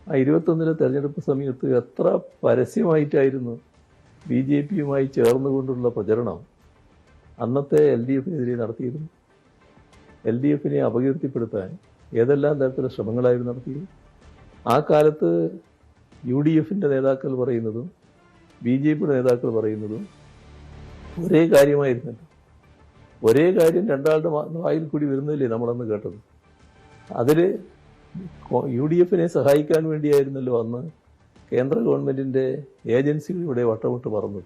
ആ 21 തെരഞ്ഞെടുപ്പ് സമയത്ത് എത്ര പരസ്യമായിട്ടായിരുന്നു BJPയുമായി ചേർന്നുകൊണ്ടുള്ള പ്രചരണം അന്നത്തെ LDFനെതിരെ നടത്തിയിരുന്നു. LDFനെ അപകീർത്തിപ്പെടുത്താൻ ഏതെല്ലാം തരത്തിലുള്ള ശ്രമങ്ങളായിരുന്നു നടത്തിയത്. ആ കാലത്ത് UDFൻ്റെ നേതാക്കൾ പറയുന്നതും BJPയുടെ നേതാക്കൾ പറയുന്നതും ഒരേ കാര്യമായിരുന്നല്ലോ. ഒരേ കാര്യം രണ്ടാളുടെ വായിൽ കൂടി വരുന്നതല്ലേ നമ്മളന്ന് കേട്ടത്. അതിൽ UDFനെ സഹായിക്കാൻ വേണ്ടിയായിരുന്നല്ലോ അന്ന് കേന്ദ്ര ഗവൺമെൻറ്റിൻ്റെ ഏജൻസികൾ ഇവിടെ വട്ടമിട്ട് പറന്നത്.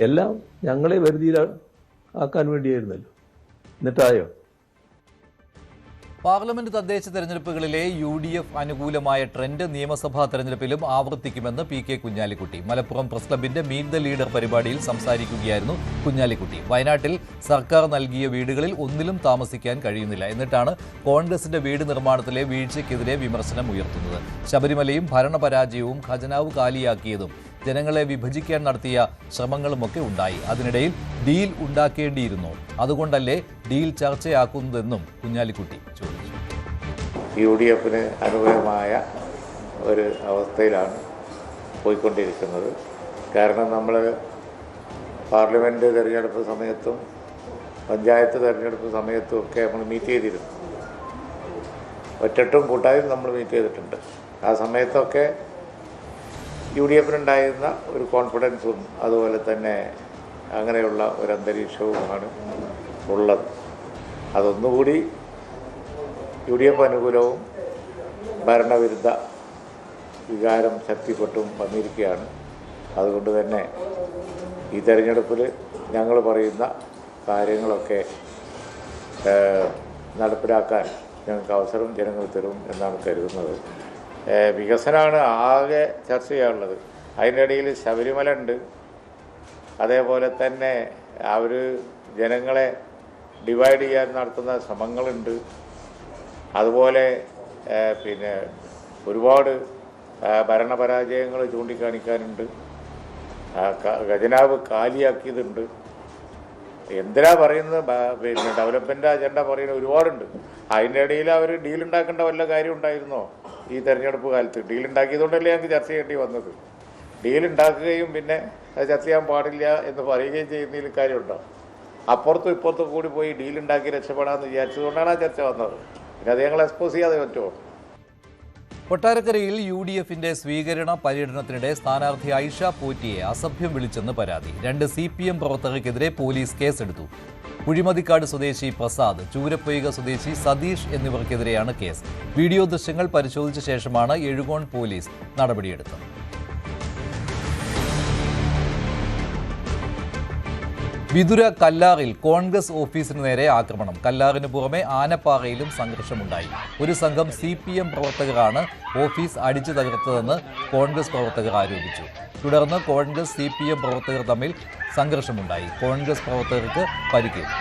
എല്ലാം ഞങ്ങളെ വരുതിയിലാക്കാൻ വേണ്ടിയായിരുന്നല്ലോ. എന്നിട്ടായോ? പാർലമെന്റ് തദ്ദേശ തെരഞ്ഞെടുപ്പുകളിലെ UDF അനുകൂലമായ ട്രെൻഡ് നിയമസഭാ തെരഞ്ഞെടുപ്പിലും ആവർത്തിക്കുമെന്ന് PK കുഞ്ഞാലിക്കുട്ടി. മലപ്പുറം പ്രസ് ക്ലബിന്റെ മീറ്റ് ദ ലീഡർ പരിപാടിയിൽ സംസാരിക്കുകയായിരുന്നു കുഞ്ഞാലിക്കുട്ടി. വയനാട്ടിൽ സർക്കാർ നൽകിയ വീടുകളിൽ ഒന്നിലും താമസിക്കാൻ കഴിയുന്നില്ല. എന്നിട്ടാണ് കോൺഗ്രസിന്റെ വീട് നിർമ്മാണത്തിലെ വീഴ്ചയ്ക്കെതിരെ വിമർശനം ഉയർത്തുന്നത്. ശബരിമലയും ഭരണപരാജയവും ഖജനാവ് കാലിയാക്കിയതും ജനങ്ങളെ വിഭജിക്കാൻ നടത്തിയ ശ്രമങ്ങളുമൊക്കെ ഉണ്ടായി. അതിനിടയിൽ ഡീൽ ഉണ്ടാക്കേണ്ടിയിരുന്നു. അതുകൊണ്ടല്ലേ ഡീൽ ചർച്ചയാക്കുന്നതെന്നും കുഞ്ഞാലിക്കുട്ടി ചോദിച്ചു. UDFന് അനുകൂലമായ ഒരു അവസ്ഥയിലാണ് പോയിക്കൊണ്ടിരിക്കുന്നത്. കാരണം നമ്മൾ പാർലമെൻറ്റ് തിരഞ്ഞെടുപ്പ് സമയത്തും പഞ്ചായത്ത് തിരഞ്ഞെടുപ്പ് സമയത്തും ഒക്കെ നമ്മൾ മീറ്റ് ചെയ്തിരുന്നു. ഒറ്റട്ടും കൂട്ടായും നമ്മൾ മീറ്റ് ചെയ്തിട്ടുണ്ട്. ആ സമയത്തൊക്കെ UDFനുണ്ടായിരുന്ന ഒരു കോൺഫിഡൻസും അതുപോലെ തന്നെ അങ്ങനെയുള്ള ഒരു അന്തരീക്ഷവുമാണ് ഉള്ളത്. അതൊന്നുകൂടി UDF അനുകൂലവും ഭരണവിരുദ്ധ വികാരം ശക്തിപ്പെട്ടും വന്നിരിക്കുകയാണ്. അതുകൊണ്ട് തന്നെ ഈ തെരഞ്ഞെടുപ്പിൽ ഞങ്ങൾ പറയുന്ന കാര്യങ്ങളൊക്കെ നടപ്പിലാക്കാൻ ഞങ്ങൾക്ക് അവസരം ജനങ്ങൾ തരും എന്നാണ് കരുതുന്നത്. വികസനമാണ് ആകെ ചർച്ച ചെയ്യാനുള്ളത്. അതിൻ്റെ ഇടയിൽ ശബരിമല ഉണ്ട്, അതേപോലെ തന്നെ അവർ ജനങ്ങളെ ഡിവൈഡ് ചെയ്യാൻ നടത്തുന്ന ശ്രമങ്ങളുണ്ട്, അതുപോലെ പിന്നെ ഒരുപാട് ഭരണപരാജയങ്ങൾ ചൂണ്ടിക്കാണിക്കാനുണ്ട്, ഖജനാവ് കാലിയാക്കിയതുണ്ട്. എന്തിനാ പറയുന്നത്, പിന്നെ ഡെവലപ്മെൻ്റ് അജണ്ട പറയുന്നത് ഒരുപാടുണ്ട്. അതിൻ്റെ ഇടയിൽ അവർ ഡീലുണ്ടാക്കേണ്ട വല്ല കാര്യം ഉണ്ടായിരുന്നോ ഈ തെരഞ്ഞെടുപ്പ് കാലത്ത്? ഡീലുണ്ടാക്കിയതുകൊണ്ടല്ലേ ഞങ്ങൾക്ക് ചർച്ച ചെയ്യേണ്ടി വന്നത്. ഡീലുണ്ടാക്കുകയും പിന്നെ അത് ചർച്ച ചെയ്യാൻ പാടില്ല എന്ന് പറയുകയും ചെയ്യുന്നതിൽ കാര്യമുണ്ടോ? അപ്പുറത്തും ഇപ്പുറത്തും കൂടി പോയി ഡീലുണ്ടാക്കി രക്ഷപ്പെടാമെന്ന് വിചാരിച്ചതുകൊണ്ടാണ് ആ ചർച്ച വന്നത്. പിന്നെ അത് ഞങ്ങൾ എക്സ്പോസ് ചെയ്യാതെ പറ്റുമോ? കൊട്ടാരക്കരയിൽ UDFന്റെ സ്വീകരണ പര്യടനത്തിനിടെ സ്ഥാനാർത്ഥി ഐഷ പോറ്റിയെ അസഭ്യം വിളിച്ചെന്ന് പരാതി. 2 CPM പ്രവർത്തകർക്കെതിരെ പോലീസ് കേസെടുത്തു. കുഴിമതിക്കാട് സ്വദേശി പ്രസാദ്, ചൂരപ്പൊയ്ക സ്വദേശി സതീഷ് എന്നിവർക്കെതിരെയാണ് കേസ്. വീഡിയോ ദൃശ്യങ്ങൾ പരിശോധിച്ച ശേഷമാണ് എഴുകോൺ പോലീസ് നടപടിയെടുത്തത്. വിതുര കല്ലാറിൽ കോൺഗ്രസ് ഓഫീസിന് നേരെ ആക്രമണം. കല്ലാറിന് പുറമെ ആനപ്പാറയിലും സംഘർഷമുണ്ടായി. ഒരു സംഘം CPM പ്രവർത്തകരാണ് ഓഫീസ് അടിച്ചു തകർത്തതെന്ന് കോൺഗ്രസ് പ്രവർത്തകർ ആരോപിച്ചു. തുടർന്ന് കോൺഗ്രസ് CPM പ്രവർത്തകർ തമ്മിൽ സംഘർഷമുണ്ടായി. കോൺഗ്രസ് പ്രവർത്തകർക്ക് പരിക്കേറ്റു.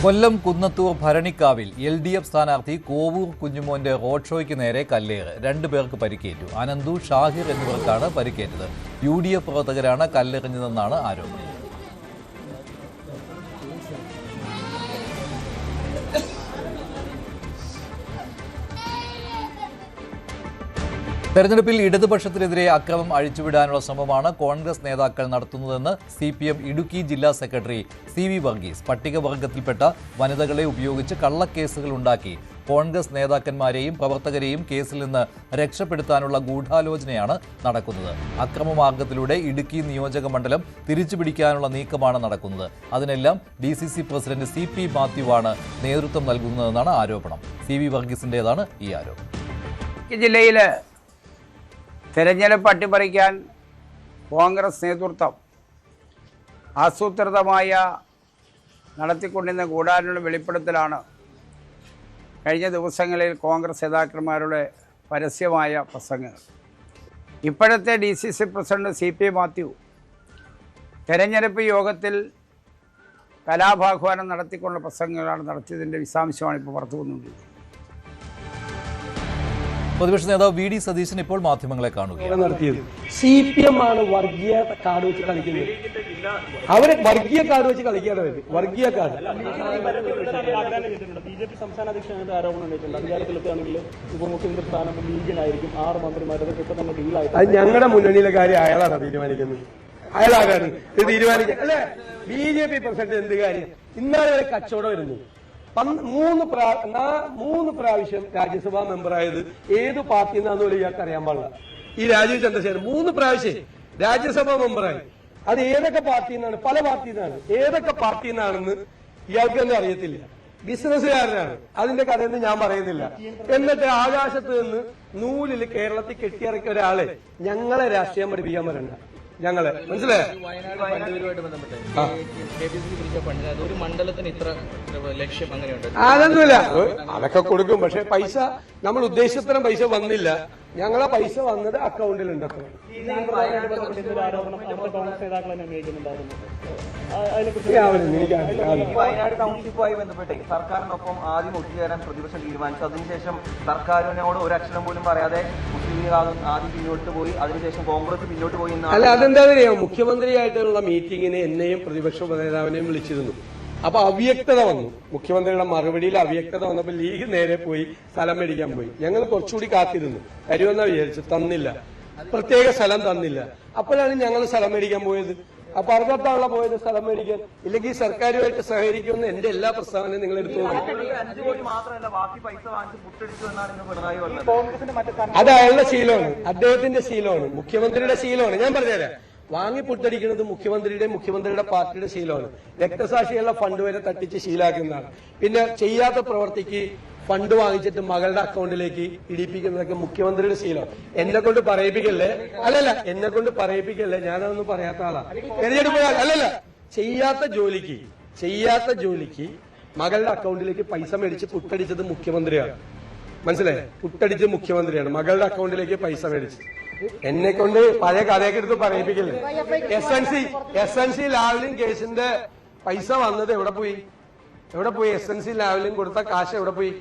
കൊല്ലം കുന്നത്തൂർ ഭരണിക്കാവിൽ LDF സ്ഥാനാർത്ഥി കോവൂർ കുഞ്ഞുമോന്റെ റോഡ് ഷോയ്ക്ക് നേരെ കല്ലേറ്. 2 പേർക്ക് പരിക്കേറ്റു. അനന്തു, ഷാഹിർ എന്നിവർക്കാണ് പരിക്കേറ്റത്. UDF പ്രവർത്തകരാണ് കല്ലെറിഞ്ഞതെന്നാണ് ആരോപണം. തെരഞ്ഞെടുപ്പിൽ ഇടതുപക്ഷത്തിനെതിരെ അക്രമം അഴിച്ചുവിടാനുള്ള ശ്രമമാണ് കോൺഗ്രസ് നേതാക്കൾ നടത്തുന്നതെന്ന് CPM ഇടുക്കി ജില്ലാ സെക്രട്ടറി CV വർഗീസ്. പട്ടികവർഗത്തിൽപ്പെട്ട വനിതകളെ ഉപയോഗിച്ച് കള്ളക്കേസുകൾ ഉണ്ടാക്കി കോൺഗ്രസ് നേതാക്കന്മാരെയും പ്രവർത്തകരെയും കേസിൽ നിന്ന് രക്ഷപ്പെടുത്താനുള്ള ഗൂഢാലോചനയാണ് നടക്കുന്നത്. അക്രമമാർഗത്തിലൂടെ ഇടുക്കി നിയോജക മണ്ഡലം തിരിച്ചുപിടിക്കാനുള്ള നീക്കമാണ് നടക്കുന്നത്. അതിനെല്ലാം DCC പ്രസിഡന്റ് CP മാത്യുവാണ് നേതൃത്വം നൽകുന്നതെന്നാണ് ആരോപണം. CV വർഗീസിന്റേതാണ് ഈ ആരോപണം. ജില്ലയിലെ തെരഞ്ഞെടുപ്പ് അട്ടിമറിക്കാൻ കോൺഗ്രസ് നേതൃത്വം ആസൂത്രിതമായ നടത്തിക്കൊണ്ടിരുന്ന ഗൂഢാലോചന വെളിപ്പെടുത്തലാണ് കഴിഞ്ഞ ദിവസങ്ങളിൽ കോൺഗ്രസ് നേതാക്കന്മാരുടെ പരസ്യമായ പ്രസംഗങ്ങൾ. ഇപ്പോഴത്തെ DCC പ്രസിഡന്റ് CP മാത്യു തെരഞ്ഞെടുപ്പ് യോഗത്തിൽ കലാപാഹ്വാനം നടത്തിക്കൊണ്ടുള്ള പ്രസംഗങ്ങളാണ് നടത്തിയതിൻ്റെ വിശദാംശമാണ് ഇപ്പോൾ പുറത്തു വന്നുകൊണ്ടിരിക്കുന്നത്. പ്രതിപക്ഷ നേതാവ് VD സതീശൻ ഇപ്പോൾ മാധ്യമങ്ങളെ കാണുകയാണ്. നടത്തിയത് CPM ആണ് വർഗീയ കാർഡ് വെച്ച് കളിക്കുന്നത്. അവര് വർഗീയ കാർഡ് വെച്ച് കളിക്കാതെ വർഗീയ കാർഡ്. BJP സംസ്ഥാന അധ്യക്ഷനായിട്ട് ആരോപണം ഉണ്ടായിട്ടുണ്ട്. അധികാരത്തിലെത്തുകയാണെങ്കിൽ ഉപമുഖ്യമന്ത്രി സ്ഥാനം ലീഗിനായിരിക്കും. 6 മന്ത്രിമാരുടെ ഇപ്പൊ തന്നെ ഡീലായിട്ട്. അത് ഞങ്ങളുടെ മുന്നണിയിലെ കാര്യം അയാളാണ് തീരുമാനിക്കുന്നത്. അയാളാരാണ് ഇത് തീരുമാനിക്കുക അല്ലെ? BJP പ്രസിഡന്റ് എന്ത് കാര്യം? ഇന്നാളെ വരെ കച്ചവടം വരുന്നു. 3 പ്രാവശ്യം രാജ്യസഭാ മെമ്പറായത് ഏത് പാർട്ടി എന്നാന്ന് പോലും ഇയാൾക്ക് അറിയാൻ പാടില്ല. ഈ രാജീവ് ചന്ദ്രശേഖരൻ 3 പ്രാവശ്യം രാജ്യസഭാ മെമ്പറായി. അത് ഏതൊക്കെ പാർട്ടിയിൽ നിന്നാണ്? പല പാർട്ടിയിൽ നിന്നാണ്. ഏതൊക്കെ പാർട്ടിയിൽ നിന്നാണെന്ന് ഇയാൾക്കൊന്നും അറിയത്തില്ല. ബിസിനസ്സുകാരനാണ്. അതിന്റെ കഥയൊന്നും ഞാൻ പറയുന്നില്ല. എന്നിട്ട് ആകാശത്ത് നിന്ന് നൂലിൽ കേരളത്തിൽ കെട്ടിയിറക്കിയ ഒരാളെ ഞങ്ങളെ രാഷ്ട്രീയം പഠിപ്പിക്കാൻ വരണ്ട. ഞങ്ങള് മനസ്സിലായോ? അതൊന്നുമില്ല, അതൊക്കെ കൊടുക്കും. പക്ഷെ പൈസ നമ്മൾ ഉദ്ദേശിച്ചത്രയും പൈസ വന്നില്ല. ഞങ്ങളെ പൈസ വന്നത് അക്കൗണ്ടിലുണ്ട്. വയനാട് ടൗൺഷിപ്പുമായി ബന്ധപ്പെട്ട് സർക്കാരിനൊപ്പം ആദ്യം ഒത്തുചേരാൻ പ്രതിപക്ഷം തീരുമാനിച്ചു. അതിനുശേഷം സർക്കാരിനോട് ഒരു അക്ഷരം പോലും പറയാതെ മുസ്ലിം ലീഗ് ആദ്യം പിന്നോട്ട് പോയി, അതിനുശേഷം കോൺഗ്രസ് പിന്നോട്ട് പോയി. അല്ല, അതെന്താ അറിയാമോ? മുഖ്യമന്ത്രിയായിട്ടുള്ള മീറ്റിങ്ങിന് എന്നെയും പ്രതിപക്ഷ നേതാവിനെയും വിളിച്ചിരുന്നു. അപ്പൊ അവ്യക്തത വന്നു. മുഖ്യമന്ത്രിയുടെ മറുപടിയിൽ അവ്യക്തത വന്നപ്പോൾ ലീഗ് നേരെ പോയി സ്ഥലം മേടിക്കാൻ പോയി. ഞങ്ങൾ കുറച്ചുകൂടി കാത്തിരുന്നു, തരുമെന്നാ വിചാരിച്ചു. തന്നില്ല, പ്രത്യേക സ്ഥലം തന്നില്ല. അപ്പോഴാണ് ഞങ്ങൾ സ്ഥലം മേടിക്കാൻ പോയത്. അപ്പൊ അറുപത്താണല്ലോ പോയത് സ്ഥലം മേടിക്കാൻ, ഇല്ലെങ്കിൽ സർക്കാരുമായിട്ട് സഹകരിക്കുമെന്ന് എന്റെ എല്ലാ പ്രസ്താവനയും നിങ്ങൾ എടുത്തു. അത് അയാളുടെ ശീലമാണ്, അദ്ദേഹത്തിന്റെ ശീലമാണ്, മുഖ്യമന്ത്രിയുടെ ശീലമാണ്. ഞാൻ പറഞ്ഞുതരാം, വാങ്ങി പുട്ടടിക്കുന്നത് മുഖ്യമന്ത്രിയുടെ പാർട്ടിയുടെ ശീലമാണ്. രക്തസാക്ഷികളുടെ ഫണ്ട് വരെ തട്ടിച്ച് ശീലാക്കുന്നതാണ്. പിന്നെ ചെയ്യാത്ത പ്രവർത്തിക്ക് ഫണ്ട് വാങ്ങിച്ചിട്ട് മകളുടെ അക്കൗണ്ടിലേക്ക് ഇടിപ്പിക്കുന്നതൊക്കെ മുഖ്യമന്ത്രിയുടെ ശീലം. എന്നെ കൊണ്ട് പറയിപ്പിക്കല്ലേ, എന്നെ കൊണ്ട് പറയിപ്പിക്കല്ലേ, ഞാനതൊന്നും പറയാത്ത ആളാ. തെരഞ്ഞെടുപ്പ് അല്ലല്ല, ചെയ്യാത്ത ജോലിക്ക് മകളുടെ അക്കൗണ്ടിലേക്ക് പൈസ മേടിച്ച് പുട്ടടിച്ചത് മുഖ്യമന്ത്രിയാണ്. മനസ്സിലായി? പുട്ടടിച്ചത് മുഖ്യമന്ത്രിയാണ്, മകളുടെ അക്കൗണ്ടിലേക്ക് പൈസ മേടിച്ച്. എന്നെ കൊണ്ട് പഴയ കഥയൊക്കെ എടുത്ത് പറയിപ്പിക്കല്ലേ. SNC ലാവ്ലിൻ കേസിന്റെ പൈസ വന്നത് എവിടെ പോയി? SNC ലാവ്ലിൻ കൊടുത്ത കാശ് എവിടെ പോയി?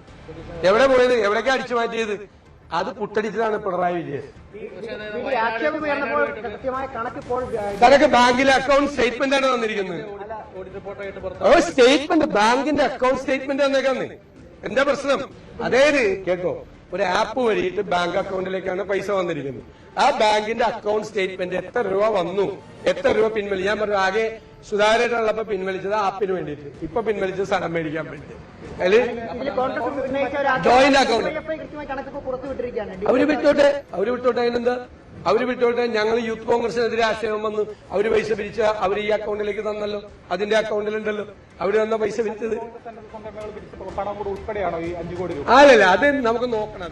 എവിടെ പോയത്? എവിടേക്കാ അടിച്ചു മാറ്റിയത്? അത് പുട്ടടിച്ചതാണ് പിണറായി വിജയൻ. കണക്ക് ബാങ്കിലെ അക്കൗണ്ട് സ്റ്റേറ്റ്മെന്റ് ആണ് വന്നിരിക്കുന്നത്. സ്റ്റേറ്റ്മെന്റ്, ബാങ്കിന്റെ അക്കൗണ്ട് സ്റ്റേറ്റ്മെന്റ് വന്നേക്കാന്ന്. എന്താ പ്രശ്നം? അതായത് കേട്ടോ, ഒരു ആപ്പ് വഴിയിട്ട് ബാങ്ക് അക്കൗണ്ടിലേക്കാണ് പൈസ വന്നിരിക്കുന്നത്. ആ ബാങ്കിന്റെ അക്കൗണ്ട് സ്റ്റേറ്റ്മെന്റ് എത്ര രൂപ വന്നു, എത്ര രൂപ പിൻവലിച്ചു. ഞാൻ പറഞ്ഞു, ആകെ സുധാകരനുള്ളപ്പോ പിൻവലിച്ചത് ആപ്പിന് വേണ്ടിയിട്ട്, ഇപ്പൊ പിൻവലിച്ചത് സ്ഥലം മേടിക്കാൻ വേണ്ടി. ജോയിന്റ് അക്കൗണ്ട് അവര് വിട്ടോട്ടെ, അതിനെന്താ? അവര് വിട്ടോട്ടെ. ഞങ്ങൾ യൂത്ത് കോൺഗ്രസിനെതിരെ ആശയം വന്നു, അവര് പൈസ പിരിച്ച അവർ ഈ അക്കൗണ്ടിലേക്ക് തന്നല്ലോ, അതിന്റെ അക്കൗണ്ടിലുണ്ടല്ലോ, അവര് തന്ന പൈസ പിരിച്ചത്. അല്ലല്ല, അത് നമുക്ക് നോക്കണം.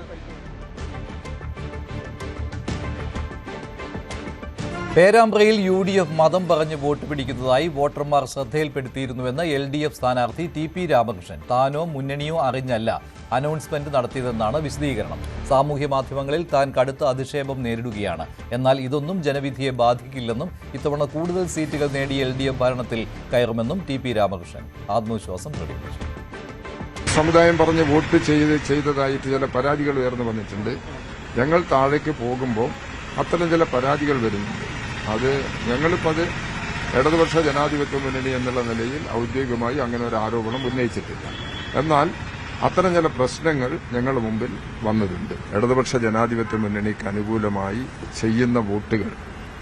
പേരാമ്പ്രയിൽ UDF മതം പറഞ്ഞ് വോട്ട് പിടിക്കുന്നതായി വോട്ടർമാർ ശ്രദ്ധയിൽപ്പെടുത്തിയിരുന്നുവെന്ന് LDF സ്ഥാനാർത്ഥി TP രാമകൃഷ്ണൻ. താനോ മുന്നണിയോ അറിഞ്ഞല്ല അനൗൺസ്മെന്റ് നടത്തിയതെന്നാണ് വിശദീകരണം. സാമൂഹ്യ മാധ്യമങ്ങളിൽ താൻ കടുത്ത അധിക്ഷേപം നേരിടുകയാണ്. എന്നാൽ ഇതൊന്നും ജനവിധിയെ ബാധിക്കില്ലെന്നും ഇത്തവണ കൂടുതൽ സീറ്റുകൾ നേടി LDF ഭരണത്തിൽ കയറുമെന്നും TP രാമകൃഷ്ണൻ ആത്മവിശ്വാസം പ്രകടിപ്പിച്ചു. സമുദായം പറഞ്ഞ് വോട്ട് ചെയ്തതായിട്ട് ചില പരാതികൾ ഉയർന്നു വന്നിട്ടുണ്ട്. ഞങ്ങൾ താഴേക്ക് പോകുമ്പോൾ അത്തരം ചില പരാതികൾ വരുന്നുണ്ട്. അത് ഞങ്ങളിപ്പോൾ അത് ഇടതുപക്ഷ ജനാധിപത്യ മുന്നണി എന്നുള്ള നിലയിൽ ഔദ്യോഗികമായി അങ്ങനെ ഒരു ആരോപണം ഉന്നയിച്ചിട്ടില്ല. എന്നാൽ അത്തരം ചില പ്രശ്നങ്ങൾ ഞങ്ങളുടെ മുമ്പിൽ വന്നിട്ടുണ്ട്. ഇടതുപക്ഷ ജനാധിപത്യ മുന്നണിക്ക് അനുകൂലമായി ചെയ്യുന്ന വോട്ടുകൾ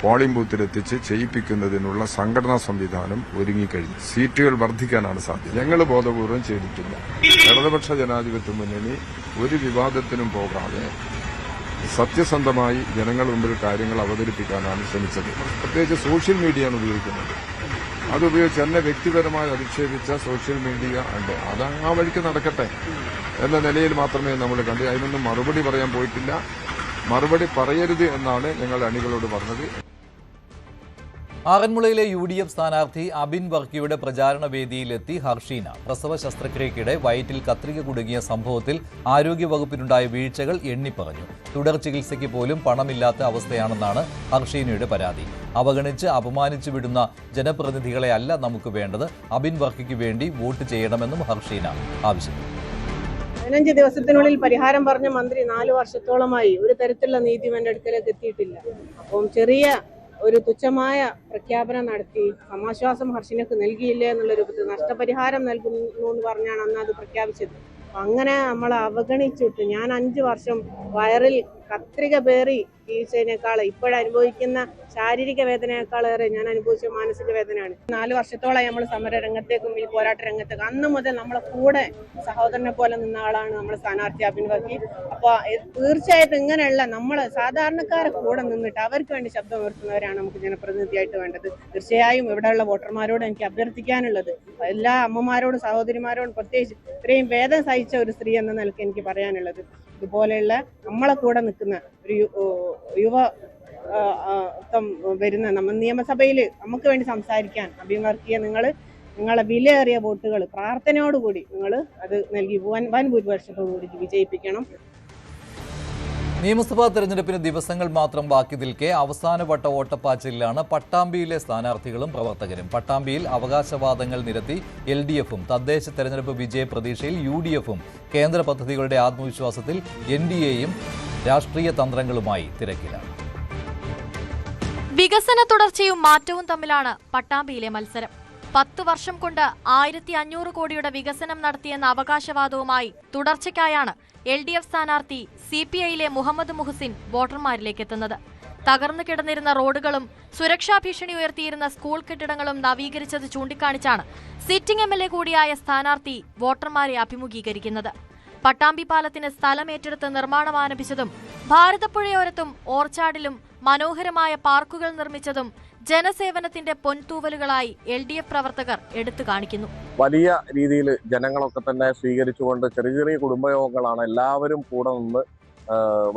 പോളിംഗ് ബൂത്തിലെത്തിച്ച് ചെയ്യിപ്പിക്കുന്നതിനുള്ള സംഘടനാ സംവിധാനം ഒരുങ്ങിക്കഴിഞ്ഞു. സീറ്റുകൾ വർദ്ധിക്കാനാണ് സാധ്യത. ഞങ്ങൾ ബോധപൂർവം ചെയ്തിട്ടില്ല. ഇടതുപക്ഷ ജനാധിപത്യ മുന്നണി ഒരു വിവാദത്തിനും പോകാതെ സത്യസന്ധമായി ജനങ്ങളുടെ മുമ്പിൽ കാര്യങ്ങൾ അവതരിപ്പിക്കാനാണ് ശ്രമിച്ചത്. പ്രത്യേകിച്ച് സോഷ്യൽ മീഡിയയാണ് ഉപയോഗിക്കുന്നത്. അതുപയോഗിച്ച് എന്നെ വ്യക്തിപരമായി അധിക്ഷേപിച്ച സോഷ്യൽ മീഡിയ ഉണ്ട്. അത് ആ വഴിക്ക് നടക്കട്ടെ എന്ന നിലയിൽ മാത്രമേ നമ്മൾ കണ്ടു. അതിനൊന്നും മറുപടി പറയാൻ പോയിട്ടില്ല. മറുപടി പറയരുത് എന്നാണ് ഞങ്ങൾ അണികളോട് പറഞ്ഞത്. ആറന്മുളയിലെ UDF സ്ഥാനാർത്ഥി അബിൻ വർക്കിയുടെ പ്രചാരണ വേദിയിലെത്തി ഹർഷീന. പ്രസവ ശസ്ത്രക്രിയയ്ക്കിടെ വയറ്റിൽ കത്രിക കുടുങ്ങിയ സംഭവത്തിൽ ആരോഗ്യവകുപ്പിനുണ്ടായ വീഴ്ചകൾ എണ്ണിപ്പറഞ്ഞു. തുടർ ചികിത്സയ്ക്ക് പോലും പണമില്ലാത്ത അവസ്ഥയാണെന്നാണ് ഹർഷീനയുടെ പരാതി. അവഗണിച്ച് അപമാനിച്ചു വിടുന്ന ജനപ്രതിനിധികളെ അല്ല നമുക്ക് വേണ്ടത്. അബിൻ വർക്കിക്ക് വേണ്ടി വോട്ട് ചെയ്യണമെന്നും ഹർഷീന ആവശ്യപ്പെട്ടു. 15 ദിവസത്തിനുള്ളിൽ പരിഹാരം പറഞ്ഞ മന്ത്രി 4 വർഷത്തോളമായി ഒരു തരത്തിലുള്ള നീതി എന്റെ അടുക്കലേക്ക് എത്തിയിട്ടില്ല. അപ്പം ചെറിയ ഒരു തുച്ഛമായ പ്രഖ്യാപനം നടത്തി സമാശ്വാസം ഹർഷിനക്ക് നൽകിയില്ല എന്നുള്ള രൂപത്തിൽ നഷ്ടപരിഹാരം നൽകുന്നു എന്ന് പറഞ്ഞാണ് അന്ന് അത് പ്രഖ്യാപിച്ചത്. അങ്ങനെ നമ്മളെ അവഗണിച്ചിട്ട് ഞാൻ 5 വർഷം വയറിൽ കത്രിക പേറി ചികിത്സയേക്കാൾ ഇപ്പോഴനുഭവിക്കുന്ന ശാരീരിക വേദനയേക്കാളേറെ ഞാൻ അനുഭവിച്ച മാനസിക വേദനയാണ്. 4 വർഷത്തോളമായി നമ്മൾ സമര രംഗത്തേക്കും ഈ പോരാട്ട രംഗത്തേക്കും അന്ന് മുതൽ നമ്മളെ കൂടെ സഹോദരനെ പോലെ നിന്ന ആളാണ് നമ്മുടെ സ്ഥാനാർത്ഥി അബിൻ വർക്കി. അപ്പോൾ തീർച്ചയായിട്ടും ഇങ്ങനെയുള്ള നമ്മൾ സാധാരണക്കാരെ കൂടെ നിന്നിട്ട് അവർക്ക് വേണ്ടി ശബ്ദം ഉയർത്തുന്നവരാണ് നമുക്ക് ജനപ്രതിനിധിയായിട്ട് വേണ്ടത്. തീർച്ചയായും ഇവിടെയുള്ള വോട്ടർമാരോട് എനിക്ക് അഭ്യർത്ഥിക്കാനുള്ളത്, എല്ലാ അമ്മമാരോടും സഹോദരിമാരോടും പ്രത്യേകിച്ച് ഇത്രയും വേദന സഹിച്ച ഒരു സ്ത്രീ എന്ന നിലയ്ക്ക് എനിക്ക് പറയാനുള്ളത്, ഇതുപോലെയുള്ള നമ്മളെ കൂടെ നിൽക്കുന്ന ഒരു യുവ വരുന്ന നമ്മൾ നിയമസഭയിൽ നമുക്ക് വേണ്ടി സംസാരിക്കാൻ അബിൻ വർക്കിയെ നിങ്ങളെ വിലയേറിയ വോട്ടുകൾ പ്രാർത്ഥനയോടുകൂടി നിങ്ങൾ അത് നൽകി വൻ ഭൂരിപക്ഷത്തോടുകൂടി വിജയിപ്പിക്കണം. നിയമസഭാ തെരഞ്ഞെടുപ്പിന് ദിവസങ്ങൾ മാത്രം ബാക്കി നിൽക്കെ അവസാനവട്ട ഓട്ടപ്പാച്ചിലാണ് പട്ടാമ്പിയിലെ സ്ഥാനാർത്ഥികളും പ്രവർത്തകരും. പട്ടാമ്പിയിൽ അവകാശവാദങ്ങൾ നിരത്തി LDFും തദ്ദേശ തെരഞ്ഞെടുപ്പ് വിജയ പ്രതീക്ഷയിൽ UDFും കേന്ദ്ര പദ്ധതികളുടെ ആത്മവിശ്വാസത്തിൽ NDAയും രാഷ്ട്രീയ തന്ത്രങ്ങളുമായി തിരക്കിലാണ്. വികസന തുടർച്ചയും മാറ്റവും തമ്മിലാണ് പട്ടാമ്പിയിലെ മത്സരം. 10 വർഷം കൊണ്ട് 1500 കോടിയുടെ വികസനം നടത്തിയെന്ന അവകാശവാദവുമായി തുടർച്ചയ്ക്കായാണ് LDF സ്ഥാനാർത്ഥി CPIയിലെ മുഹമ്മദ് മുഹസിൻ വോട്ടർമാരിലേക്ക് എത്തുന്നത്. തകർന്നു കിടന്നിരുന്ന റോഡുകളും സുരക്ഷാ ഭീഷണി ഉയർത്തിയിരുന്ന സ്കൂൾ കെട്ടിടങ്ങളും നവീകരിച്ചത് ചൂണ്ടിക്കാണിച്ചാണ് സിറ്റിംഗ് MLA കൂടിയായ സ്ഥാനാർത്ഥി വോട്ടർമാരെ അഭിമുഖീകരിക്കുന്നത്. പട്ടാമ്പി പാലത്തിന് സ്ഥലം ഏറ്റെടുത്ത് നിർമ്മാണം ആരംഭിച്ചതും ഭാരതപ്പുഴയോരത്തും ഓർച്ചാർഡിലും മനോഹരമായ പാർക്കുകൾ നിർമ്മിച്ചതും ജനസേവനത്തിന്റെ പൊൻതൂവലുകളായി LDF പ്രവർത്തകർ എടുത്തു കാണിക്കുന്നു. വലിയ രീതിയിൽ ജനങ്ങളൊക്കെ തന്നെ സ്വീകരിച്ചുകൊണ്ട് ചെറിയ ചെറിയ കുടുംബയോഗങ്ങളാണ് എല്ലാവരും കൂടെ നിന്ന്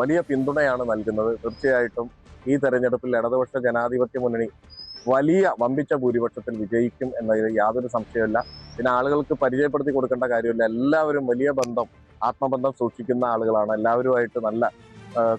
വലിയ പിന്തുണയാണ് നൽകുന്നത്. തീർച്ചയായിട്ടും ഈ തെരഞ്ഞെടുപ്പിൽ ഇടതുപക്ഷ ജനാധിപത്യ മുന്നണി വലിയ വമ്പിച്ച ഭൂരിപക്ഷത്തിൽ വിജയിക്കും എന്നതിൽ യാതൊരു സംശയമില്ല. പിന്നെ ആളുകൾക്ക് പരിചയപ്പെടുത്തി കൊടുക്കേണ്ട കാര്യമില്ല. എല്ലാവരും വലിയ ബന്ധം, ആത്മബന്ധം സൂക്ഷിക്കുന്ന ആളുകളാണ്. എല്ലാവരുമായിട്ട് നല്ല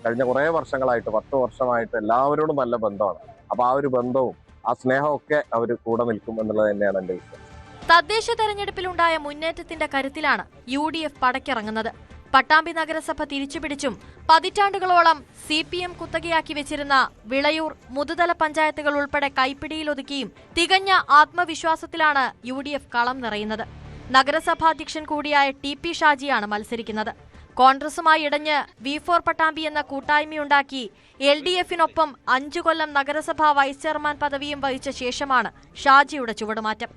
കഴിഞ്ഞ കുറേ വർഷങ്ങളായിട്ട് 10 വർഷമായിട്ട് എല്ലാവരോടും നല്ല ബന്ധമാണ്. അപ്പോൾ ആ ഒരു ബന്ധവും ആ സ്നേഹവും ഒക്കെ അവർ കൂടെ നിൽക്കും എന്നുള്ളത് തന്നെയാണ് എൻ്റെ വിശ്വാസം. തദ്ദേശ തെരഞ്ഞെടുപ്പിലുണ്ടായ മുന്നേറ്റത്തിന്റെ കരുത്തിലാണ് UDF പടക്കിറങ്ങുന്നത്. പട്ടാമ്പി നഗരസഭ തിരിച്ചുപിടിച്ചും പതിറ്റാണ്ടുകളോളം CPM കുത്തകയാക്കി വെച്ചിരുന്ന വിളയൂർ, മുതുതല പഞ്ചായത്തുകൾ ഉൾപ്പെടെ കൈപ്പിടിയിലൊതുക്കിയും തികഞ്ഞ ആത്മവിശ്വാസത്തിലാണ് UDF കളം നിറയുന്നത്. നഗരസഭാധ്യക്ഷൻ കൂടിയായ TP ഷാജിയാണ് മത്സരിക്കുന്നത്. കോൺഗ്രസുമായി ഇടഞ്ഞ് V4 പട്ടാമ്പി എന്ന കൂട്ടായ്മയുണ്ടാക്കി LDFനൊപ്പം 5 കൊല്ലം നഗരസഭാ വൈസ് ചെയർമാൻ പദവിയും വഹിച്ച ശേഷമാണ് ഷാജിയുടെ ചുവടുമാറ്റം.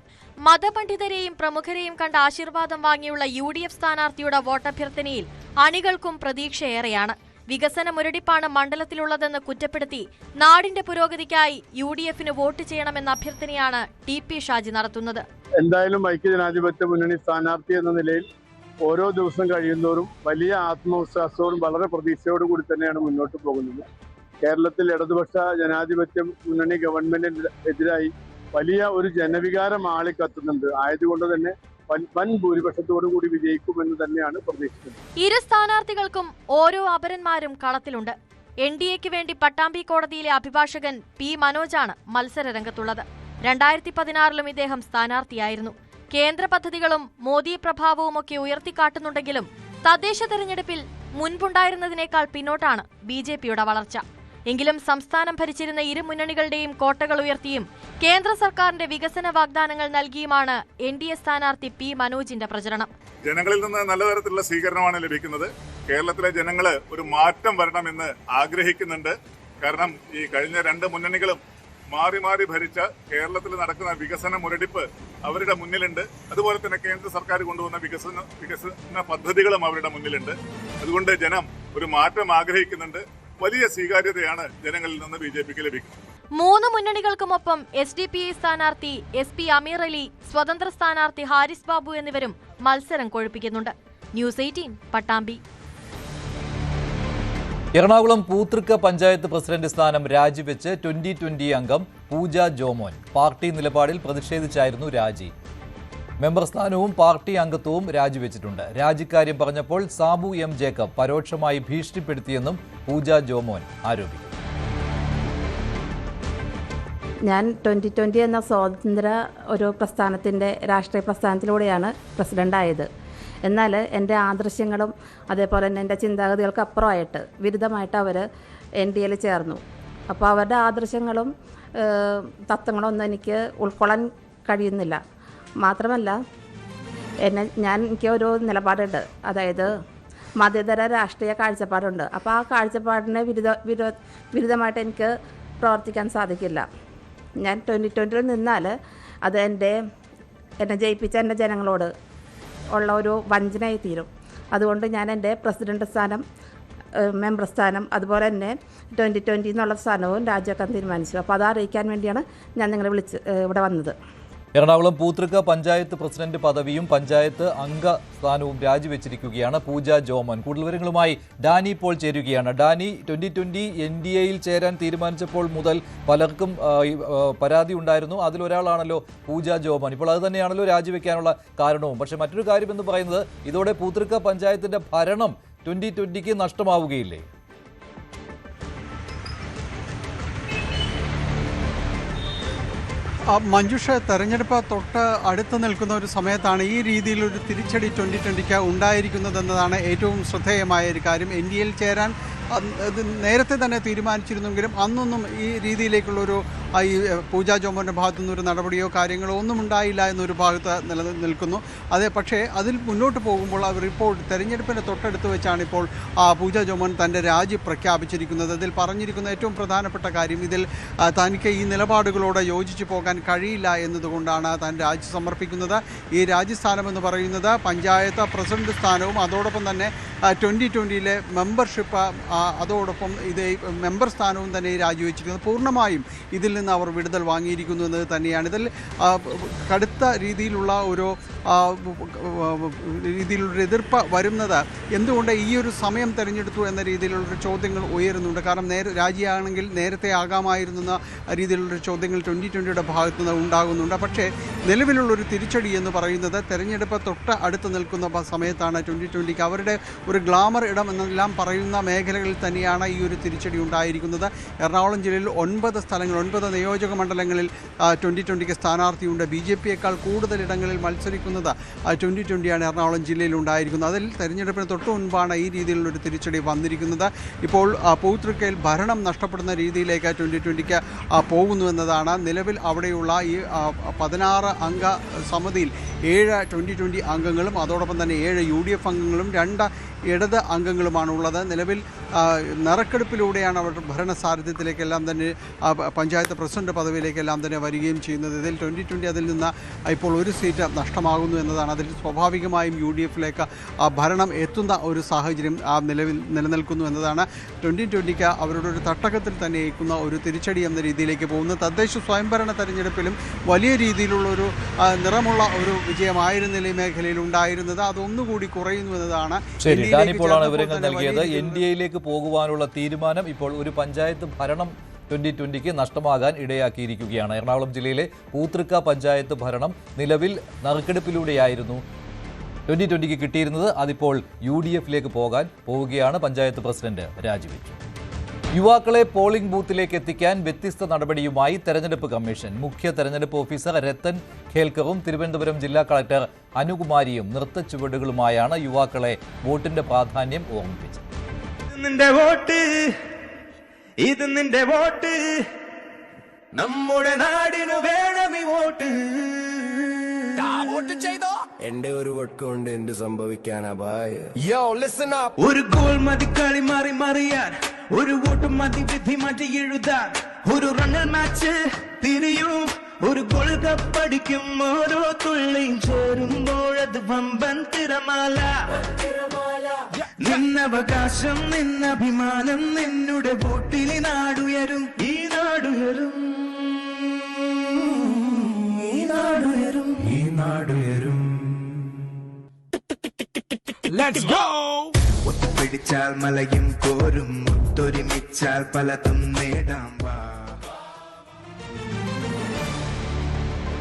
മതപണ്ഡിതരെയും പ്രമുഖരെയും കണ്ട ആശീർവാദം വാങ്ങിയുള്ള UDF സ്ഥാനാർത്ഥിയുടെ വോട്ടഭ്യർത്ഥനയിൽ അണികൾക്കും പ്രതീക്ഷയേറെയാണ്. വികസന മുരടിപ്പാണ് മണ്ഡലത്തിലുള്ളതെന്ന് കുറ്റപ്പെടുത്തി നാടിന്റെ പുരോഗതിക്കായി UDFന് വോട്ട് ചെയ്യണമെന്ന അഭ്യർത്ഥനയാണ് TP ഷാജി നടത്തുന്നത്. എന്തായാലും ഐക്യജനാധിപത്യ മുന്നണി സ്ഥാനാർത്ഥി എന്ന നിലയിൽ ഓരോ ദിവസം കഴിയുന്നതോറും വലിയ ആത്മവിശ്വാസത്തോടും വളരെ പ്രതീക്ഷയോടും കൂടി തന്നെയാണ് മുന്നോട്ട് പോകുന്നത്. കേരളത്തിൽ ഇടതുപക്ഷ ജനാധിപത്യ മുന്നണി ഗവൺമെന്റിനെതിരായി വലിയ ഒരു ജനവികാരം ആളിക്കത്തുന്നുണ്ട്. ആയതുകൊണ്ട് തന്നെ വൻ ഭൂരിപക്ഷത്തോടു കൂടി വിജയിക്കുമെന്ന് തന്നെയാണ് പ്രതീക്ഷിക്കുന്നത്. ഇരു സ്ഥാനാർത്ഥികൾക്കും ഓരോ അപരന്മാരും കളത്തിലുണ്ട്. NDAക്ക് വേണ്ടി പട്ടാമ്പി കോടതിയിലെ അഭിഭാഷകൻ P. മനോജാണ് മത്സര രംഗത്തുള്ളത്. 2016 ഇദ്ദേഹം സ്ഥാനാർത്ഥിയായിരുന്നു. കേന്ദ്ര പദ്ധതികളും മോദി പ്രഭാവവുമൊക്കെ ഉയർത്തിക്കാട്ടുന്നുണ്ടെങ്കിലും തദ്ദേശ തെരഞ്ഞെടുപ്പിൽ മുൻപുണ്ടായിരുന്നതിനേക്കാൾ പിന്നോട്ടാണ് BJPയുടെ വളർച്ച. എങ്കിലും സംസ്ഥാനം ഭരിച്ചിരുന്ന ഇരു മുന്നണികളുടെയും കോട്ടകൾ ഉയർത്തിയും കേന്ദ്ര സർക്കാരിന്റെ വികസന വാഗ്ദാനങ്ങൾ നൽകിയുമാണ് NDA സ്ഥാനാർത്ഥി P. മനോജിന്റെ പ്രചരണം. ജനങ്ങളിൽ നിന്ന് നല്ല തരത്തിലുള്ള സ്വീകരണമാണ് ലഭിക്കുന്നത്. കേരളത്തിലെ ജനങ്ങൾ ഒരു മാറ്റം വരണമെന്ന് ആഗ്രഹിക്കുന്നുണ്ട്. കാരണം ഈ കഴിഞ്ഞ 2 മുന്നണികളും മാറി മാറി ഭരിച്ച കേരളത്തിൽ നടക്കുന്ന വികസന മുരടിപ്പ് അവരുടെ മുന്നിലുണ്ട്. അതുപോലെ തന്നെ കേന്ദ്ര സർക്കാർ കൊണ്ടുവന്ന വികസന പദ്ധതികളും അവരുടെ മുന്നിലുണ്ട്. അതുകൊണ്ട് ജനം ഒരു മാറ്റം ആഗ്രഹിക്കുന്നുണ്ട്. വലിയ സ്വീകാര്യതയാണ് ജനങ്ങളിൽ നിന്ന് BJPക്ക് ലഭിക്കുന്നത്. 3 മുന്നണികൾക്കുമൊപ്പം SDPI സ്ഥാനാർത്ഥി SP അമീർ അലി, സ്വതന്ത്ര സ്ഥാനാർത്ഥി ഹാരിസ് ബാബു എന്നിവരും മത്സരം കൊഴുപ്പിക്കുന്നുണ്ട്. ന്യൂസ് 18 പട്ടാമ്പി. എറണാകുളം പൂതൃക്ക പഞ്ചായത്ത് പ്രസിഡന്റ് സ്ഥാനം രാജിവെച്ച് 2020 അംഗം പൂജ ജോമോൻ. പാർട്ടി നിലപാടിൽ പ്രതിഷേധിച്ചായിരുന്നു രാജി. മെമ്പർ സ്ഥാനവും പാർട്ടി അംഗത്വവും രാജിവെച്ചിട്ടുണ്ട്. രാജിക്കാര്യം പറഞ്ഞപ്പോൾ സാബു M. ജേക്കബ് പരോക്ഷമായി ഭീഷണിപ്പെടുത്തിയെന്നും പൂജ ജോമോൻ ആരോപിച്ചു. ഞാൻ 2020 എന്ന സ്വതന്ത്ര ഒരു പ്രസ്ഥാനത്തിൻ്റെ രാഷ്ട്രീയ പ്രസ്ഥാനത്തിലൂടെയാണ് പ്രസിഡൻ്റായത്. എന്നാൽ എൻ്റെ ആദർശങ്ങളും അതേപോലെ തന്നെ എൻ്റെ ചിന്താഗതികൾക്ക് അപ്പുറമായിട്ട് വിരുദ്ധമായിട്ട് അവർ NDAയിൽ ചേർന്നു. അപ്പോൾ അവരുടെ ആദർശങ്ങളും തത്വങ്ങളും ഒന്നും എനിക്ക് ഉൾക്കൊള്ളാൻ കഴിയുന്നില്ല. മാത്രമല്ല എനിക്ക് ഒരു നിലപാടുണ്ട്, അതായത് മതേതര രാഷ്ട്രീയ കാഴ്ചപ്പാടുണ്ട്. അപ്പോൾ ആ കാഴ്ചപ്പാടിന് വിരുദ്ധമായിട്ട് എനിക്ക് പ്രവർത്തിക്കാൻ സാധിക്കില്ല. ഞാൻ 2020 നിന്നാൽ അത് എന്നെ ജയിപ്പിച്ച എൻ്റെ ജനങ്ങളോട് ഉള്ള ഒരു വഞ്ചനയായി തീരും. അതുകൊണ്ട് ഞാൻ എൻ്റെ പ്രസിഡന്റ് സ്ഥാനം, മെമ്പർ സ്ഥാനം, അതുപോലെ തന്നെ 2020 എന്നുള്ള സ്ഥാനവും രാജിവെക്കാൻ തീരുമാനിച്ചു. അപ്പോൾ അത് അറിയിക്കാൻ വേണ്ടിയാണ് ഞാൻ നിങ്ങളെ ഇവിടെ വന്നത്. എറണാകുളം പൂതൃക്ക പഞ്ചായത്ത് പ്രസിഡന്റ് പദവിയും പഞ്ചായത്ത് അംഗ സ്ഥാനവും രാജിവെച്ചിരിക്കുകയാണ് പൂജ ജോമോൻ. കൂടുതൽ വിവരങ്ങളുമായി ഡാനി പോൾ ചേരുകയാണ്. ഡാനി, 2020 NDAയിൽ ചേരാൻ തീരുമാനിച്ചപ്പോൾ മുതൽ പലർക്കും പരാതി ഉണ്ടായിരുന്നു. അതിലൊരാളാണല്ലോ പൂജ ജോമോൻ. ഇപ്പോൾ അത് തന്നെയാണല്ലോ രാജിവെക്കാനുള്ള കാരണവും. പക്ഷേ മറ്റൊരു കാര്യം എന്ന് പറയുന്നത് ഇതോടെ പൂതൃക്ക പഞ്ചായത്തിന്റെ ഭരണം 2020ക്ക് നഷ്ടമാവുകയില്ലേ? മഞ്ജുഷ, തെരഞ്ഞെടുപ്പ് തൊട്ട് അടുത്ത് നിൽക്കുന്ന ഒരു സമയത്താണ് ഈ രീതിയിലൊരു തിരിച്ചടി 2020ക്ക് ഉണ്ടായിരിക്കുന്നതെന്നതാണ് ഏറ്റവും ശ്രദ്ധേയമായ ഒരു കാര്യം. NDAയിൽ ചേരാൻ നേരത്തെ തന്നെ തീരുമാനിച്ചിരുന്നെങ്കിലും അന്നൊന്നും ഈ രീതിയിലേക്കുള്ളൊരു ഈ പൂജാ ജോമോൻ്റെ ഭാഗത്തു നിന്ന് ഒരു നടപടിയോ കാര്യങ്ങളോ ഒന്നും ഉണ്ടായില്ല എന്നൊരു ഭാഗത്ത് നിൽക്കുന്നു. പക്ഷേ അതിൽ മുന്നോട്ട് പോകുമ്പോൾ ആ റിപ്പോർട്ട് തെരഞ്ഞെടുപ്പിൻ്റെ തൊട്ടടുത്ത് വെച്ചാണ് ഇപ്പോൾ പൂജാ ജോമോൻ തൻ്റെ രാജി പ്രഖ്യാപിച്ചിരിക്കുന്നത്. അതിൽ പറഞ്ഞിരിക്കുന്ന ഏറ്റവും പ്രധാനപ്പെട്ട കാര്യം ഇതിൽ തനിക്ക് ഈ നിലപാടുകളോട് യോജിച്ചു പോകാൻ കഴിയില്ല എന്നതുകൊണ്ടാണ് താൻ രാജി സമർപ്പിക്കുന്നത്. ഈ രാജ്യസ്ഥാനം എന്ന് പറയുന്നത് പഞ്ചായത്ത് പ്രസിഡന്റ് സ്ഥാനവും അതോടൊപ്പം തന്നെ 2020 മെമ്പർഷിപ്പ് അതോടൊപ്പം ഇത് മെമ്പർ സ്ഥാനവും തന്നെ രാജിവെച്ചിരിക്കുന്നത്. പൂർണ്ണമായും ഇതിൽ നിന്ന് അവർ വിടുതൽ വാങ്ങിയിരിക്കുന്നു എന്നത് തന്നെയാണ്. ഇതിൽ കടുത്ത രീതിയിലുള്ള ഒരു എതിർപ്പ് വരുന്നത് എന്തുകൊണ്ട് ഈ ഒരു സമയം തിരഞ്ഞെടുത്തു എന്ന രീതിയിലുള്ളൊരു ചോദ്യങ്ങൾ ഉയരുന്നുണ്ട്. കാരണം രാജിയാണെങ്കിൽ നേരത്തെ ആകാമായിരുന്ന രീതിയിലുള്ളൊരു ചോദ്യങ്ങൾ 2020 ഭാഗത്തു നിന്ന് ഉണ്ടാകുന്നുണ്ട്. പക്ഷേ നിലവിലുള്ളൊരു തിരിച്ചടി എന്ന് പറയുന്നത് തെരഞ്ഞെടുപ്പ് തൊട്ട് അടുത്ത് നിൽക്കുന്ന സമയത്താണ് 2020 അവരുടെ ഒരു ഗ്ലാമർ ഇടം എന്നെല്ലാം പറയുന്ന മേഖലകളിൽ തന്നെയാണ് ഈ ഒരു തിരിച്ചടി ഉണ്ടായിരിക്കുന്നത്. എറണാകുളം ജില്ലയിൽ 9 സ്ഥലങ്ങൾ 9 നിയോജക മണ്ഡലങ്ങളിൽ 2020 സ്ഥാനാർത്ഥിയുണ്ട്. BJPയേക്കാൾ കൂടുതൽ ഇടങ്ങളിൽ മത്സരിക്കുന്നത് 2020 എറണാകുളം ജില്ലയിൽ ഉണ്ടായിരിക്കുന്നത്. അതിൽ തെരഞ്ഞെടുപ്പിന് തൊട്ട് മുൻപാണ് ഈ രീതിയിലുള്ളൊരു തിരിച്ചടി വന്നിരിക്കുന്നത്. ഇപ്പോൾ പൂത്രിക്കയിൽ ഭരണം നഷ്ടപ്പെടുന്ന രീതിയിലേക്ക് 2020 പോകുന്നു എന്നതാണ്. നിലവിൽ അവിടെയുള്ള ഈ 16 അംഗ സമിതിയിൽ 7 2020 അംഗങ്ങളും അതോടൊപ്പം തന്നെ 7 UDF അംഗങ്ങളും 2 ഇടത് അംഗങ്ങളുമാണുള്ളത്. നിലവിൽ നറുക്കെടുപ്പിലൂടെയാണ് അവർ ഭരണസാരഥ്യത്തിലേക്കെല്ലാം തന്നെ പഞ്ചായത്ത് പ്രസിഡന്റ് പദവിയിലേക്കെല്ലാം തന്നെ വരികയും ചെയ്യുന്നത്. ഇതിൽ 2020 അതിൽ നിന്ന് ഇപ്പോൾ ഒരു സീറ്റ് നഷ്ടമാകുന്നു എന്നതാണ്. അതിൽ സ്വാഭാവികമായും UDFിലേക്ക് ഭരണം എത്തുന്ന ഒരു സാഹചര്യം നിലവിൽ നിലനിൽക്കുന്നു എന്നതാണ്. 2020 അവരുടെ ഒരു തട്ടകത്തിൽ തന്നെ ഏൽക്കുന്ന ഒരു തിരിച്ചടി എന്ന രീതിയിലേക്ക് പോകുന്നു. തദ്ദേശ സ്വയംഭരണ തെരഞ്ഞെടുപ്പിലും വലിയ രീതിയിലുള്ളൊരു നിറമുള്ള ഒരു വിജയമായിരുന്നില്ല ഈ മേഖലയിൽ ഉണ്ടായിരുന്നത്. അതൊന്നുകൂടി കുറയുന്നു എന്നതാണ്. ഇപ്പോഴാണ് വിവരങ്ങൾ നൽകിയത്. NDAയിലേക്ക് പോകുവാനുള്ള തീരുമാനം ഇപ്പോൾ ഒരു പഞ്ചായത്ത് ഭരണം 2020 നഷ്ടമാകാൻ ഇടയാക്കിയിരിക്കുകയാണ്. എറണാകുളം ജില്ലയിലെ പൂതൃക്ക പഞ്ചായത്ത് ഭരണം നിലവിൽ നറുക്കെടുപ്പിലൂടെയായിരുന്നു 2020 കിട്ടിയിരുന്നത്. അതിപ്പോൾ UDFിലേക്ക് പോവുകയാണ്. പഞ്ചായത്ത് പ്രസിഡന്റ് രാജിവെച്ചു. യുവാക്കളെ പോളിംഗ് ബൂത്തിലേക്ക് എത്തിക്കാൻ വ്യത്യസ്ത നടപടിയുമായി തെരഞ്ഞെടുപ്പ് കമ്മീഷൻ. മുഖ്യ തെരഞ്ഞെടുപ്പ് ഓഫീസർ രത്തൻ ഖേൽക്കറും തിരുവനന്തപുരം ജില്ലാ കളക്ടർ അനുകുമാരിയും നൃത്തച്ചുവടുകളുമായാണ് യുവാക്കളെ വോട്ടിന്റെ പ്രാധാന്യം ഓർമ്മിപ്പിച്ചത്. ഇത് നിന്റെ വോട്ട്, നമ്മുടെ നാടിനു വേണമീ വോട്ട്. എന്റെ ഒരു വോട്ട് കൊണ്ട് എന്ത് സംഭവിക്കാനാ ഭായ്? ഒരു ഗോൾ മതി കളി മാറി മറിയാൻ, ഒരു വോട്ട് മതി വിധി മാറ്റി എഴുതാൻ. ഒരു റണ്ണർ മാച്ച് തിരിയും, ഒരു ഗോൾ കപ്പടിക്കും. ഓരോ തുള്ളിയും ചേരുമ്പോഴത് വമ്പൻ തിരമാല. നിന്നവകാശം നിന്നഭിമാനം നിന്നുടെ വോട്ടിൽ നാടുയരും, ഈ നാടുയരും, ഈ നാടുയരും, ഈ നാടുയരും. Let's go. ഒത്തുപിടിച്ചാൽ മലയും കോരും, ഒത്തൊരുമിച്ചാൽ പലതും നേടാം.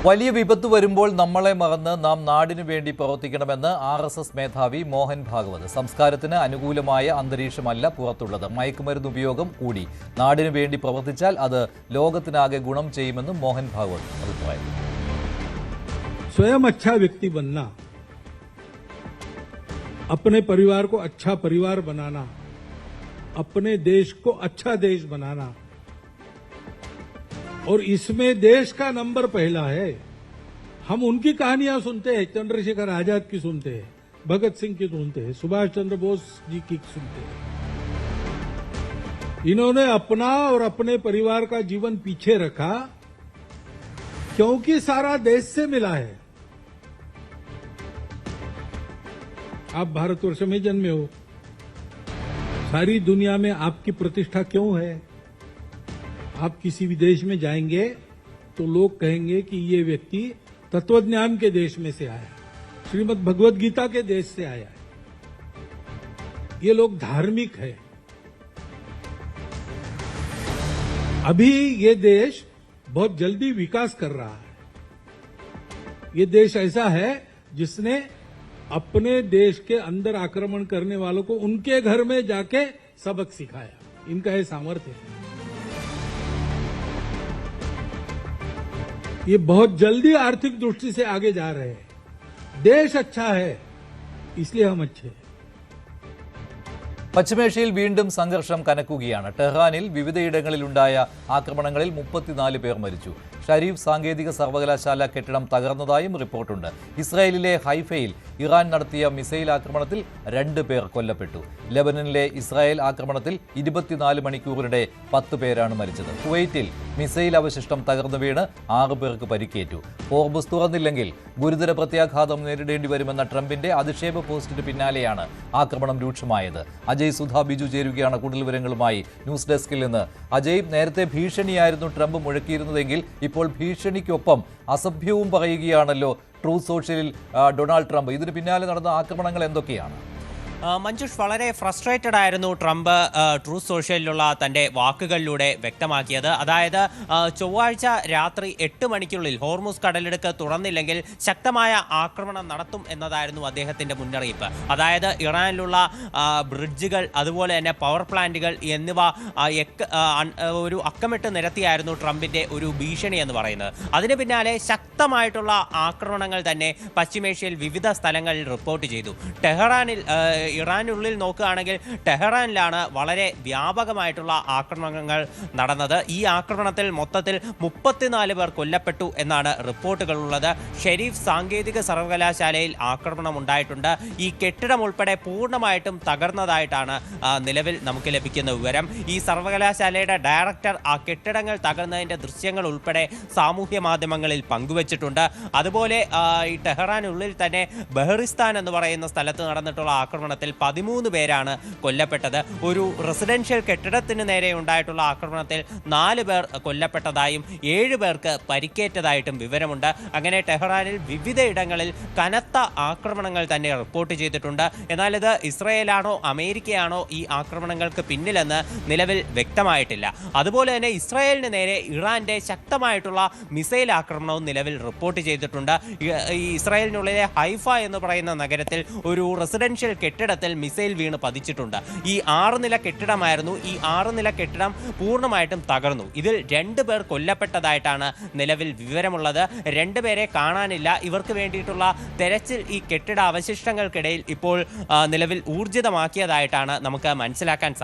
വലിയ വിപത്ത് വരുമ്പോൾ നമ്മളെ മറന്ന് നാം നാടിനു വേണ്ടി പ്രവർത്തിക്കണമെന്ന് RSS മേധാവി മോഹൻ ഭാഗവത്. സംസ്കാരത്തിന് അനുകൂലമായ അന്തരീക്ഷമല്ല പുറത്തുള്ളത്. മയക്കുമരുന്ന് ഉപയോഗം കൂടി. നാടിനു വേണ്ടി പ്രവർത്തിച്ചാൽ അത് ലോകത്തിനാകെ ഗുണം ചെയ്യുമെന്നും മോഹൻ ഭാഗവത് അഭിപ്രായം. स्वयं अच्छा व्यक्ति बनना, अपने परिवार को अच्छा परिवार बनाना, अपने देश को अच्छा देश बनाना, और इसमें देश का नंबर पहला है. हम उनकी कहानियां सुनते हैं, चंद्रशेखर आजाद की सुनते हैं, भगत सिंह की सुनते हैं, सुभाष चंद्र बोस जी की सुनते हैं. इन्होंने अपना और अपने परिवार का जीवन पीछे रखा क्योंकि सारा देश से मिला है. आप भारतवर्ष में जन्मे हो, सारी दुनिया में आपकी प्रतिष्ठा क्यों है? आप किसी भी देश में जाएंगे तो लोग कहेंगे कि ये व्यक्ति तत्वज्ञान के देश में से आया, श्रीमद् भगवद गीता के देश से आया है, ये लोग धार्मिक है. अभी ये देश बहुत जल्दी विकास कर रहा है. ये देश ऐसा है जिसने अपने देश के अंदर आक्रमण करने वालों को उनके घर में जाके सबक सिखाया. इनका ये सामर्थ्य है. ये बहुत जल्दी आर्थिक दृष्टि से आगे जा रहे हैं. देश अच्छा है इसलिए हम अच्छे हैं. പശ്ചിമേഷ്യയിൽ വീണ്ടും സംഘർഷം കനക്കുകയാണ്. ടെഹ്റാനിൽ വിവിധയിടങ്ങളിലുണ്ടായ ആക്രമണങ്ങളിൽ 34 പേർ മരിച്ചു. ഷരീഫ് സാങ്കേതിക സർവകലാശാല കെട്ടിടം തകർന്നതായും റിപ്പോർട്ടുണ്ട്. ഇസ്രായേലിലെ ഹൈഫയിൽ ഇറാൻ നടത്തിയ മിസൈൽ ആക്രമണത്തിൽ 2 പേർ കൊല്ലപ്പെട്ടു. ലെബനനിലെ ഇസ്രായേൽ ആക്രമണത്തിൽ 24 മണിക്കൂറിനിടെ 10 പേരാണ് മരിച്ചത്. കുവൈറ്റിൽ മിസൈൽ അവശിഷ്ടം തകർന്നു വീണ് 6 പേർക്ക് പരിക്കേറ്റു. ഹോർമുസ് തുറന്നില്ലെങ്കിൽ ഗുരുതര പ്രത്യാഘാതം നേരിടേണ്ടി വരുമെന്ന ട്രംപിന്റെ അധിക്ഷേപ പോസ്റ്റിന് പിന്നാലെയാണ് ആക്രമണം രൂക്ഷമായത്. അജയ് സുധാ ബിജു ചേരുകയാണ് കൂടുതൽ വിവരങ്ങളുമായി ന്യൂസ് ഡെസ്കിൽ നിന്ന്. അജയ്, നേരത്തെ ഭീഷണിയായിരുന്നു ട്രംപ് മുഴക്കിയിരുന്നതെങ്കിൽ ഇപ്പോൾ ഭീഷണിക്കൊപ്പം അസഭ്യവും പറയുകയാണല്ലോ ട്രൂത്ത് സോഷ്യലിൽ ഡൊണാൾഡ് ട്രംപ്. ഇതിന് പിന്നാലെ നടന്ന ആക്രമണങ്ങൾ എന്തൊക്കെയാണ്? മഞ്ജുഷ്, വളരെ ഫ്രസ്ട്രേറ്റഡ് ആയിരുന്നു ട്രംപ് ട്രൂത്ത് സോഷ്യലിലുള്ള തൻ്റെ വാക്കുകളിലൂടെ വ്യക്തമാക്കിയത്. അതായത് ചൊവ്വാഴ്ച രാത്രി 8 മണിക്കുള്ളിൽ ഹോർമുസ് കടലിടുക്ക് തുറന്നില്ലെങ്കിൽ ശക്തമായ ആക്രമണം നടത്തും എന്നതായിരുന്നു അദ്ദേഹത്തിൻ്റെ മുന്നറിയിപ്പ്. അതായത് ഇറാനിലുള്ള ബ്രിഡ്ജുകൾ, അതുപോലെ തന്നെ പവർ പ്ലാന്റുകൾ എന്നിവ ഒരു അക്കമിട്ട് നിരത്തിയായിരുന്നു ട്രംപിൻ്റെ ഒരു ഭീഷണി എന്ന് പറയുന്നത്. അതിന് പിന്നാലെ ശക്തമായിട്ടുള്ള ആക്രമണങ്ങൾ തന്നെ പശ്ചിമേഷ്യയിൽ വിവിധ സ്ഥലങ്ങളിൽ റിപ്പോർട്ട് ചെയ്തു. ടെഹ്റാനിൽ ഇറാനുള്ളിൽ നോക്കുകയാണെങ്കിൽ ടെഹ്റാനിലാണ് വളരെ വ്യാപകമായിട്ടുള്ള ആക്രമണങ്ങൾ നടന്നത്. ഈ ആക്രമണത്തിൽ മൊത്തത്തിൽ 34 പേർ കൊല്ലപ്പെട്ടു എന്നാണ് റിപ്പോർട്ടുകളുള്ളത്. ഷെരീഫ് സാങ്കേതിക സർവകലാശാലയിൽ ആക്രമണം ഉണ്ടായിട്ടുണ്ട്. ഈ കെട്ടിടം ഉൾപ്പെടെ പൂർണ്ണമായിട്ടും തകർന്നതായിട്ടാണ് നിലവിൽ നമുക്ക് ലഭിക്കുന്ന വിവരം. ഈ സർവകലാശാലയുടെ ഡയറക്ടർ ആ കെട്ടിടങ്ങൾ തകർന്നതിൻ്റെ ദൃശ്യങ്ങൾ ഉൾപ്പെടെ സാമൂഹ്യ മാധ്യമങ്ങളിൽ പങ്കുവച്ചിട്ടുണ്ട്. അതുപോലെ ഈ ടെഹ്റാനുള്ളിൽ തന്നെ ബഹറിസ്ഥാൻ എന്ന് പറയുന്ന സ്ഥലത്ത് നടന്നിട്ടുള്ള ആക്രമണത്തിൽ 13 പേരാണ് കൊല്ലപ്പെട്ടത്. ഒരു റെസിഡൻഷ്യൽ കെട്ടിടത്തിന് നേരെ ഉണ്ടായിട്ടുള്ള ആക്രമണത്തിൽ 4 പേർ കൊല്ലപ്പെട്ടതായും 7 പേർക്ക് പരിക്കേറ്റതായിട്ടും വിവരമുണ്ട്. അങ്ങനെ ടെഹ്റാനിൽ വിവിധയിടങ്ങളിൽ കനത്ത ആക്രമണങ്ങൾ തന്നെ റിപ്പോർട്ട് ചെയ്തിട്ടുണ്ട്. എന്നാൽ ഇത് ഇസ്രായേലാണോ അമേരിക്കയാണോ ഈ ആക്രമണങ്ങൾക്ക് പിന്നിലെന്ന് നിലവിൽ വ്യക്തമായിട്ടില്ല. അതുപോലെ തന്നെ ഇസ്രായേലിന് നേരെ ഇറാന്റെ ശക്തമായിട്ടുള്ള മിസൈൽ ആക്രമണവും നിലവിൽ റിപ്പോർട്ട് ചെയ്തിട്ടുണ്ട്. ഈ ഇസ്രായേലിനുള്ളിലെ ഹൈഫ എന്ന് പറയുന്ന നഗരത്തിൽ ഒരു റെസിഡൻഷ്യൽ കെട്ടിടത്തിൽ മിസൈൽ വീണ് പതിച്ചിട്ടുണ്ട്. ഈ 6 നില കെട്ടിടമായിരുന്നു. ഈ 6 നില കെട്ടിടം പൂർണ്ണമായിട്ടും തകർന്നു. ഇതിൽ 2 പേർ കൊല്ലപ്പെട്ടതായിട്ടാണ് നിലവിൽ വിവരമുള്ളത്. 2 പേരെ കാണാനില്ല. ഇവർക്ക് വേണ്ടിയിട്ടുള്ള തെരച്ചിൽ ഈ കെട്ടിട അവശിഷ്ടങ്ങൾക്കിടയിൽ ഇപ്പോൾ നിലവിൽ ഊർജിതമാക്കിയതായിട്ടാണ് നമുക്ക് മനസ്സിലാക്കാൻ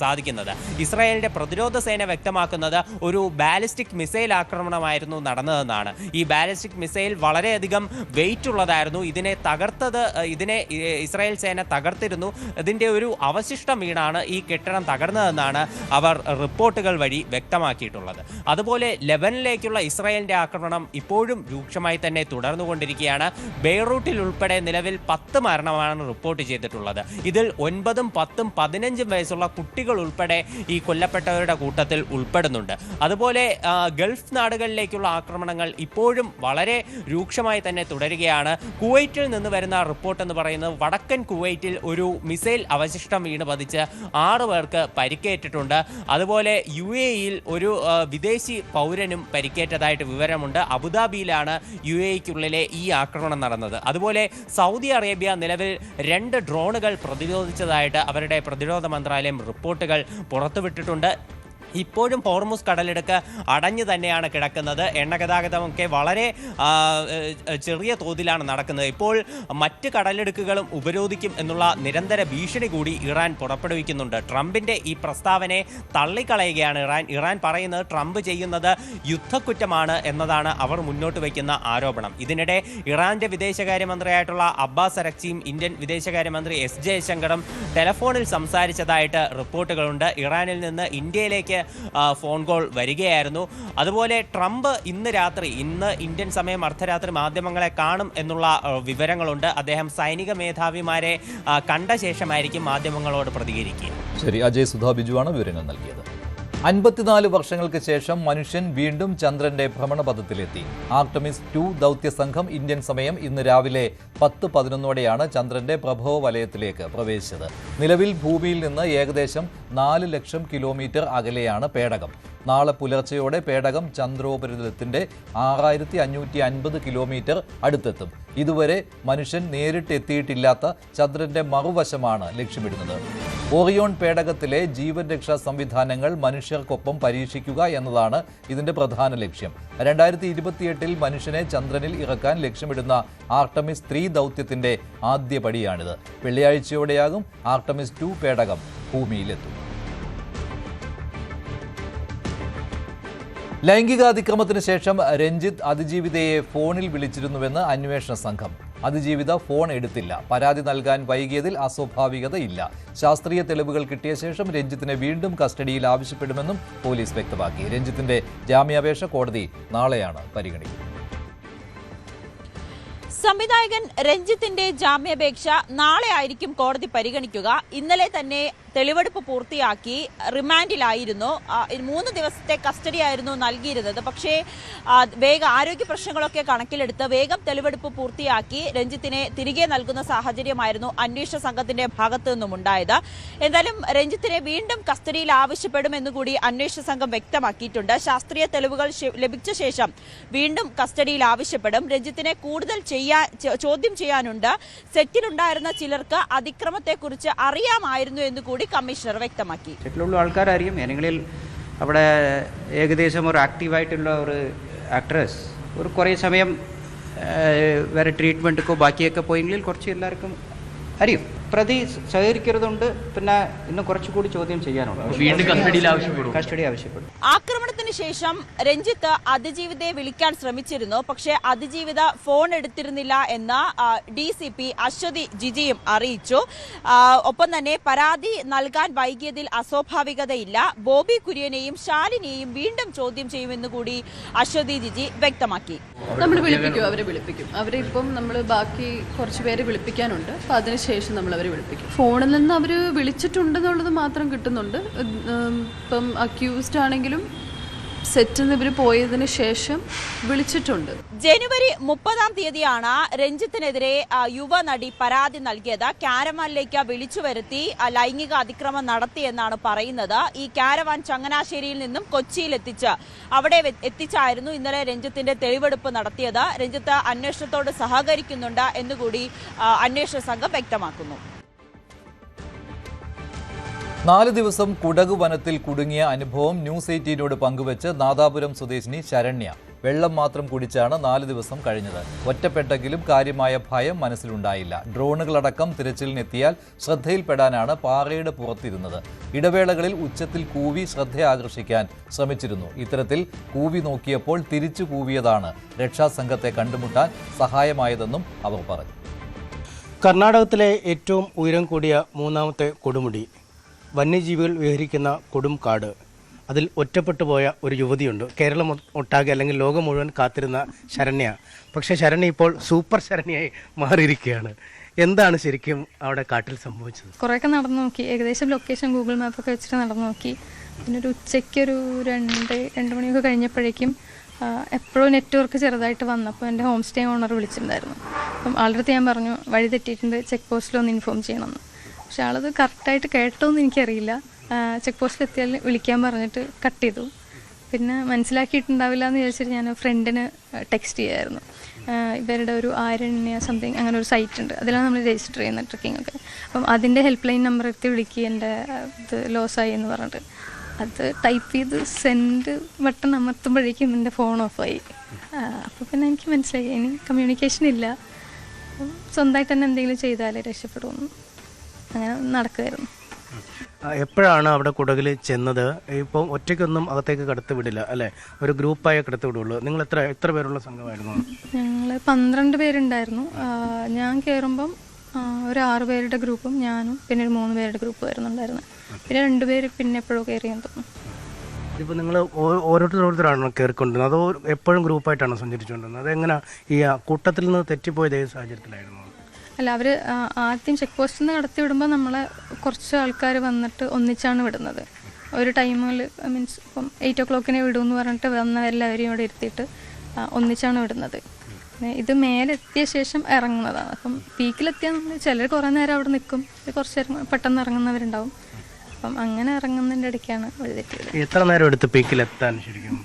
സാധിക്കുന്നത്. ഇസ്രായേലിന്റെ പ്രതിരോധ സേന വ്യക്തമാക്കുന്നത് ഒരു ബാലിസ്റ്റിക് മിസൈൽ ആക്രമണമായിരുന്നു നടന്നതെന്നാണ്. ഈ ബാലിസ്റ്റിക് മിസൈൽ വളരെയധികം വെയിറ്റ് ഉള്ളതായിരുന്നു. ഇതിനെ ഇസ്രായേൽ സേന തകർത്തിരുന്നു. ഇതിന്റെ ഒരു അവശിഷ്ടം വീണാണ് ഈ കെട്ടിടം തകർന്നതെന്നാണ് അവർ റിപ്പോർട്ടുകൾ വഴി വ്യക്തമാക്കിയിട്ടുള്ളത്. അതുപോലെ ലെബനനിലേക്കുള്ള ഇസ്രായേലിന്റെ ആക്രമണം ഇപ്പോഴും രൂക്ഷമായി തന്നെ തുടർന്നുകൊണ്ടിരിക്കുകയാണ്. ബെയ്റൂട്ടിൽ ഉൾപ്പെടെ നിലവിൽ 10 മരണമാണ് റിപ്പോർട്ട് ചെയ്തിട്ടുള്ളത്. ഇതിൽ 9ഉം 10ഉം 15ഉം വയസ്സുള്ള കുട്ടികൾ ഉൾപ്പെടെ ഈ കൊല്ലപ്പെട്ടവരുടെ കൂട്ടത്തിൽ ഉൾപ്പെടുന്നുണ്ട്. അതുപോലെ ഗൾഫ് നാടുകളിലേക്കുള്ള ആക്രമണങ്ങൾ ഇപ്പോഴും വളരെ രൂക്ഷമായി തന്നെ തുടരുകയാണ്. കുവൈറ്റിൽ നിന്ന് വരുന്ന റിപ്പോർട്ട് എന്ന് പറയുന്നത് വടക്കൻ കുവൈറ്റിൽ ഒരു മിസൈൽ അവശിഷ്ടം വീണ് പതിച്ച് 6 പേർക്ക് പരിക്കേറ്റിട്ടുണ്ട്. അതുപോലെ UAEയിൽ ഒരു വിദേശി പൗരനും പരിക്കേറ്റതായിട്ട് വിവരമുണ്ട്. അബുദാബിയിലാണ് UAEക്കുള്ളിലെ ഈ ആക്രമണം നടന്നത്. അതുപോലെ സൗദി അറേബ്യ നിലവിൽ 2 ഡ്രോണുകൾ പ്രതിരോധിച്ചതായിട്ട് അവരുടെ പ്രതിരോധ മന്ത്രാലയം റിപ്പോർട്ടുകൾ പുറത്തുവിട്ടിട്ടുണ്ട്. ഇപ്പോഴും ഹോർമുസ് കടലിടുക്ക് അടഞ്ഞു തന്നെയാണ് കിടക്കുന്നത്. എണ്ണ ഗതാഗതമൊക്കെ വളരെ ചെറിയ തോതിലാണ് നടക്കുന്നത്. ഇപ്പോൾ മറ്റ് കടലിടുക്കുകളും ഉപരോധിക്കും എന്നുള്ള നിരന്തര ഭീഷണി കൂടി ഇറാൻ പുറപ്പെടുവിക്കുന്നുണ്ട്. ട്രംപിൻ്റെ ഈ പ്രസ്താവനയെ തള്ളിക്കളയുകയാണ് ഇറാൻ പറയുന്നത് ട്രംപ് ചെയ്യുന്നത് യുദ്ധക്കുറ്റമാണ് എന്നതാണ് അവർ മുന്നോട്ട് വയ്ക്കുന്ന ആരോപണം. ഇതിനിടെ ഇറാന്റെ വിദേശകാര്യമന്ത്രിയായിട്ടുള്ള അബ്ബാസ് അരക്ചിയും ഇന്ത്യൻ വിദേശകാര്യമന്ത്രി S ജയശങ്കറും ടെലഫോണിൽ സംസാരിച്ചതായിട്ട് റിപ്പോർട്ടുകളുണ്ട്. ഇറാനിൽ നിന്ന് ഇന്ത്യയിലേക്ക് ഫോൺ കോൾ വരികയായിരുന്നു. അതുപോലെ ട്രംപ് ഇന്ന് ഇന്ത്യൻ സമയം അർദ്ധരാത്രി മാധ്യമങ്ങളെ കാണും എന്നുള്ള വിവരങ്ങളുണ്ട്. അദ്ദേഹം സൈനിക മേധാവിമാരെ കണ്ട ശേഷമായിരിക്കും മാധ്യമങ്ങളോട് പ്രതികരിക്കുക. ശരി, അജയ് സുധാ ബിജുവാണ് വിവരങ്ങൾ നൽകിയത്. 54 വർഷങ്ങൾക്ക് ശേഷം മനുഷ്യൻ വീണ്ടും ചന്ദ്രന്റെ ഭ്രമണപഥത്തിലെത്തി. ആർട്ടമിസ് 2 ദൗത്യ സംഘം ഇന്ത്യൻ സമയം ഇന്ന് രാവിലെ 10:11 ചന്ദ്രന്റെ പ്രഭവ വലയത്തിലേക്ക് പ്രവേശിച്ചത്. നിലവിൽ ഭൂമിയിൽ നിന്ന് ഏകദേശം 4 ലക്ഷം കിലോമീറ്റർ അകലെയാണ് പേടകം. നാളെ പുലർച്ചെയോടെ പേടകം ചന്ദ്രോപരിതലത്തിന്റെ 6550 കിലോമീറ്റർ അടുത്തെത്തും. ഇതുവരെ മനുഷ്യൻ നേരിട്ട് എത്തിയിട്ടില്ലാത്ത ചന്ദ്രന്റെ മറുവശമാണ് ലക്ഷ്യമിടുന്നത്. ഓറിയോൺ പേടകത്തിലെ ജീവൻ രക്ഷാ സംവിധാനങ്ങൾ മനുഷ്യർക്കൊപ്പം പരീക്ഷിക്കുക എന്നതാണ് ഇതിന്റെ പ്രധാന ലക്ഷ്യം. 2028 മനുഷ്യനെ ചന്ദ്രനിൽ ഇറക്കാൻ ലക്ഷ്യമിടുന്ന ആർട്ടമിസ് 3 ദൗത്യത്തിന്റെ ആദ്യ പടിയാണിത്. വെള്ളിയാഴ്ചയോടെയാകും ആർട്ടമിസ് 2 പേടകം ഭൂമിയിലെത്തും. ലൈംഗികാതിക്രമത്തിന് ശേഷം രഞ്ജിത്ത് അതിജീവിതയെ ഫോണിൽ വിളിച്ചിരുന്നുവെന്ന് അന്വേഷണ സംഘം. അതിജീവിത ഫോൺ എടുത്തില്ല. പരാതി നൽകാൻ വൈകിയതിൽ അസ്വാഭാവികതയില്ല. ശാസ്ത്രീയ തെളിവുകൾ കിട്ടിയ ശേഷം രഞ്ജിത്തിനെ വീണ്ടും കസ്റ്റഡിയിൽ ആവശ്യപ്പെടുമെന്നും പോലീസ് വ്യക്തമാക്കി. രഞ്ജിത്തിന്റെ ജാമ്യാപേക്ഷ കോടതി നാളെയാണ് പരിഗണിക്കുന്നത്. സംവിധായകൻ രഞ്ജിത്തിന്റെ ജാമ്യാപേക്ഷ നാളെ ആയിരിക്കും കോടതി പരിഗണിക്കുക. ഇന്നലെ തന്നെ തെളിവെടുപ്പ് പൂർത്തിയാക്കി റിമാൻഡിലായിരുന്നു. 3 ദിവസത്തെ കസ്റ്റഡി ആയിരുന്നു നൽകിയിരുന്നത്. പക്ഷേ ആരോഗ്യ പ്രശ്നങ്ങളൊക്കെ കണക്കിലെടുത്ത് വേഗം തെളിവെടുപ്പ് പൂർത്തിയാക്കി രഞ്ജിത്തിനെ തിരികെ നൽകുന്ന സാഹചര്യമായിരുന്നു അന്വേഷണ സംഘത്തിന്റെ ഭാഗത്തു നിന്നും ഉണ്ടായത്. എന്തായാലും രഞ്ജിത്തിനെ വീണ്ടും കസ്റ്റഡിയിൽ ആവശ്യപ്പെടുമെന്ന് കൂടി അന്വേഷണ സംഘം വ്യക്തമാക്കിയിട്ടുണ്ട്. ശാസ്ത്രീയ തെളിവുകൾ ലഭിച്ച ശേഷം വീണ്ടും കസ്റ്റഡിയിൽ ആവശ്യപ്പെടും. രഞ്ജിത്തിനെ കൂടുതൽ ചോദ്യം ചെയ്യാനുണ്ട്. സെറ്റിലുണ്ടായിരുന്ന ചിലർക്ക് അതിക്രമത്തെക്കുറിച്ച് അറിയാമായിരുന്നു എന്ന് കൂടി കമ്മീഷണർ വ്യക്തമാക്കി. സെറ്റിലുള്ള ആൾക്കാരായിരിക്കും ഏതെങ്കിലും അവിടെ ഏകദേശം ഒരു ആക്റ്റീവായിട്ടുള്ള ഒരു ആക്ട്രസ് ഒരു കുറേ സമയം വേറെ ട്രീറ്റ്മെൻറ്റൊക്കെ ബാക്കിയൊക്കെ പോയെങ്കിൽ കുറച്ച് എല്ലാവർക്കും അറിയും. പ്രതി സഹകരിക്കുന്നതുകൊണ്ട് പിന്നെ ഇന്ന് കുറച്ചുകൂടി ചോദ്യം ചെയ്യാനുണ്ട്. വീണ്ടും കസ്റ്റഡി ആവശ്യപ്പെടും. ആക്രമണത്തിന് ശേഷം രഞ്ജിത്ത് അതിജീവിതയെ വിളിക്കാൻ ശ്രമിച്ചിരുന്നു. പക്ഷേ അതിജീവിത ഫോൺ എടുത്തിരുന്നില്ല എന്ന് DCP അശ്വതി ജിജിയും അറിയിച്ചു. ഒപ്പം തന്നെ പരാതി നൽകാൻ വൈകിയതിൽ അസ്വാഭാവികതയില്ല. ബോബി കുര്യനെയും ശാലിനിയെയും വീണ്ടും ചോദ്യം ചെയ്യുമെന്ന് കൂടി അശ്വതി ജിജി വ്യക്തമാക്കി. നമ്മൾ അവരെ വിളിപ്പിക്കും. അവരെ ഇപ്പം നമ്മൾ ബാക്കി കുറച്ച് പേരെ വിളിപ്പിക്കാനുണ്ട്. അപ്പം അതിനുശേഷം നമ്മൾ അവരെ വിളിപ്പിക്കും. ഫോണിൽ നിന്ന് അവർ വിളിച്ചിട്ടുണ്ടെന്നുള്ളത് മാത്രം കിട്ടുന്നുണ്ട്. ഇപ്പം അക്യൂസ്ഡ് ആണെങ്കിലും സെറ്റിൽ നിന്ന് ഇവർ പോയതിനു ശേഷം വിളിച്ചിട്ടുണ്ട്. ജനുവരി 30-ാം തീയതിയാണ് രഞ്ജിത്തിനെതിരെ യുവനടി പരാതി നൽകിയത്. കാരവാനിലേക്ക് വിളിച്ചു വരുത്തി ലൈംഗിക അതിക്രമം നടത്തിയെന്നാണ് പറയുന്നത്. ഈ കാരവാൻ ചങ്ങനാശ്ശേരിയിൽ നിന്നും കൊച്ചിയിൽ അവിടെ എത്തിച്ചായിരുന്നു ഇന്നലെ രഞ്ജിത്തിന്റെ തെളിവെടുപ്പ് നടത്തിയത്. രഞ്ജിത്ത് അന്വേഷണത്തോട് സഹകരിക്കുന്നുണ്ട് എന്നുകൂടി അന്വേഷണ സംഘം വ്യക്തമാക്കുന്നു. 4 ദിവസം കുടക് വനത്തിൽ കുടുങ്ങിയ അനുഭവം ന്യൂസ് 18നോട് പങ്കുവച്ച് നാദാപുരം സ്വദേശിനി ശരണ്യ. വെള്ളം മാത്രം കുടിച്ചാണ് 4 ദിവസം കഴിഞ്ഞത്. ഒറ്റപ്പെട്ടെങ്കിലും കാര്യമായ ഭയം മനസ്സിലുണ്ടായില്ല. ഡ്രോണുകളടക്കം തിരച്ചിലിനെത്തിയാൽ ശ്രദ്ധയിൽപ്പെടാനാണ് പാറയുടെ പുറത്തിരുന്നത്. ഇടവേളകളിൽ ഉച്ചത്തിൽ കൂവി ശ്രദ്ധ ആകർഷിക്കാൻ ശ്രമിച്ചിരുന്നു. ഇത്തരത്തിൽ കൂവി നോക്കിയപ്പോൾ തിരിച്ചു കൂവിയതാണ് രക്ഷാസംഘത്തെ കണ്ടുമുട്ടാൻ സഹായമായതെന്നും അവർ പറഞ്ഞു. കർണാടകത്തിലെ ഏറ്റവും ഉയരം കൂടിയ 3ാമത്തെ കൊടുമുടി, വന്യജീവികൾ വിഹരിക്കുന്ന കൊടും കാട്, അതിൽ ഒറ്റപ്പെട്ടു പോയ ഒരു യുവതിയുണ്ട്. കേരളം ഒട്ടാകെ അല്ലെങ്കിൽ ലോകം മുഴുവൻ കാത്തിരുന്ന ശരണ്യ. പക്ഷേ ശരണ്യ ഇപ്പോൾ സൂപ്പർ ശരണ്യയായി മാറിയിരിക്കുകയാണ്. എന്താണ് ശരിക്കും അവിടെ കാട്ടിൽ സംഭവിച്ചത്? കുറേയൊക്കെ നടന്നു നോക്കി. ഏകദേശം ലൊക്കേഷൻ ഗൂഗിൾ മാപ്പൊക്കെ വെച്ചിട്ട് നടന്നു നോക്കി. പിന്നെ ഒരു ഉച്ചയ്ക്കൊരു 2 മണിയൊക്കെ കഴിഞ്ഞപ്പോഴേക്കും എപ്പോഴും നെറ്റ്വർക്ക് ചെറുതായിട്ട് വന്നപ്പോൾ എൻ്റെ ഹോം സ്റ്റേ ഓണർ വിളിച്ചിട്ടുണ്ടായിരുന്നു. അപ്പം ആളുടെ അടുത്ത് ഞാൻ പറഞ്ഞു വഴി തെറ്റിയിട്ടുണ്ട്, ചെക്ക് പോസ്റ്റിലൊന്ന് ഇൻഫോം ചെയ്യണമെന്ന്. പക്ഷെ ആളത് കറക്റ്റായിട്ട് കേട്ടോന്ന് എനിക്കറിയില്ല. ചെക്ക് പോസ്റ്റിൽ എത്തിയാൽ വിളിക്കാൻ പറഞ്ഞിട്ട് കട്ട് ചെയ്തു. പിന്നെ മനസ്സിലാക്കിയിട്ടുണ്ടാവില്ല എന്ന് വിചാരിച്ചിട്ട് ഞാൻ ഫ്രണ്ടിന് ടെക്സ്റ്റ് ചെയ്യായിരുന്നു. ഇവരുടെ ഒരു ആരണ്യ സംതിങ് അങ്ങനെ ഒരു സൈറ്റ് ഉണ്ട്, അതിലാണ് നമ്മൾ രജിസ്റ്റർ ചെയ്യുന്ന ട്രക്കിംഗ് ഒക്കെ. അപ്പം അതിൻ്റെ ഹെൽപ്പ് ലൈൻ നമ്പർ എടുത്ത് വിളിക്കുക, എൻ്റെ ഇത് ലോസായി എന്ന് പറഞ്ഞിട്ട്. അത് ടൈപ്പ് ചെയ്ത് സെൻഡ് ബട്ടൺ അമർത്തുമ്പോഴേക്കും എൻ്റെ ഫോൺ ഓഫായി. അപ്പോൾ പിന്നെ എനിക്ക് മനസ്സിലായി ഇനി കമ്മ്യൂണിക്കേഷൻ ഇല്ല, സ്വന്തമായിട്ട് തന്നെ എന്തെങ്കിലും ചെയ്താലേ രക്ഷപ്പെടുമെന്ന്. അങ്ങനെ നടക്കുമായിരുന്നു. എപ്പോഴാണ് അവിടെ കുടകിൽ ചെന്നത്? ഇപ്പം ഒറ്റയ്ക്കൊന്നും അകത്തേക്ക് കടത്തി വിടില്ല അല്ലേ, ഒരു ഗ്രൂപ്പായി കടത്തി വിടുള്ളൂ. നിങ്ങൾ എത്ര പേരുള്ള സംഘമായിരുന്നു? ഞങ്ങൾ 12 പേരുണ്ടായിരുന്നു. ഞാൻ കയറുമ്പം ഒരു 6 പേരുടെ ഗ്രൂപ്പും ഞാനും പിന്നെ ഒരു 3 പേരുടെ ഗ്രൂപ്പ് വരുന്നുണ്ടായിരുന്നു. പിന്നെ 2 പേര് പിന്നെ എപ്പോഴും കയറിയെന്ന് തോന്നുന്നു. ഇപ്പോൾ നിങ്ങൾ ഓരോരുത്തരാണോ കയറിക്കൊണ്ടിരുന്നത് അതോ എപ്പോഴും ഗ്രൂപ്പായിട്ടാണോ സഞ്ചരിച്ചുകൊണ്ടിരുന്നത്? അതെങ്ങനെ ഈ കൂട്ടത്തിൽ നിന്ന് തെറ്റിപ്പോയത് ഏത് സാഹചര്യത്തിലായിരുന്നു? അല്ല, അവർ ആദ്യം ചെക്ക് പോസ്റ്റിൽ നിന്ന് കടത്തി വിടുമ്പോൾ നമ്മളെ കുറച്ച് ആൾക്കാർ വന്നിട്ട് ഒന്നിച്ചാണ് വിടുന്നത്. ഒരു ടൈമിൽ മീൻസ് ഇപ്പം 8 o'clock വിടുമെന്ന് പറഞ്ഞിട്ട് വന്ന എല്ലാവരെയും ഇവിടെ ഇരുത്തിയിട്ട് ഒന്നിച്ചാണ് വിടുന്നത്. ഇത് മേലെത്തിയ ശേഷം ഇറങ്ങുന്നതാണ്. അപ്പം പീക്കിലെത്തിയാൽ നമ്മൾ ചിലർ കുറേ നേരം അവിടെ നിൽക്കും, കുറച്ച് നേരം പെട്ടെന്ന് ഇറങ്ങുന്നവരുണ്ടാവും. അപ്പം അങ്ങനെ ഇറങ്ങുന്നതിൻ്റെ ഇടയ്ക്കാണ് വഴി തെറ്റിയത്. എത്ര നേരം എടുത്ത് പീക്കിലെത്താൻ? ശരിക്കും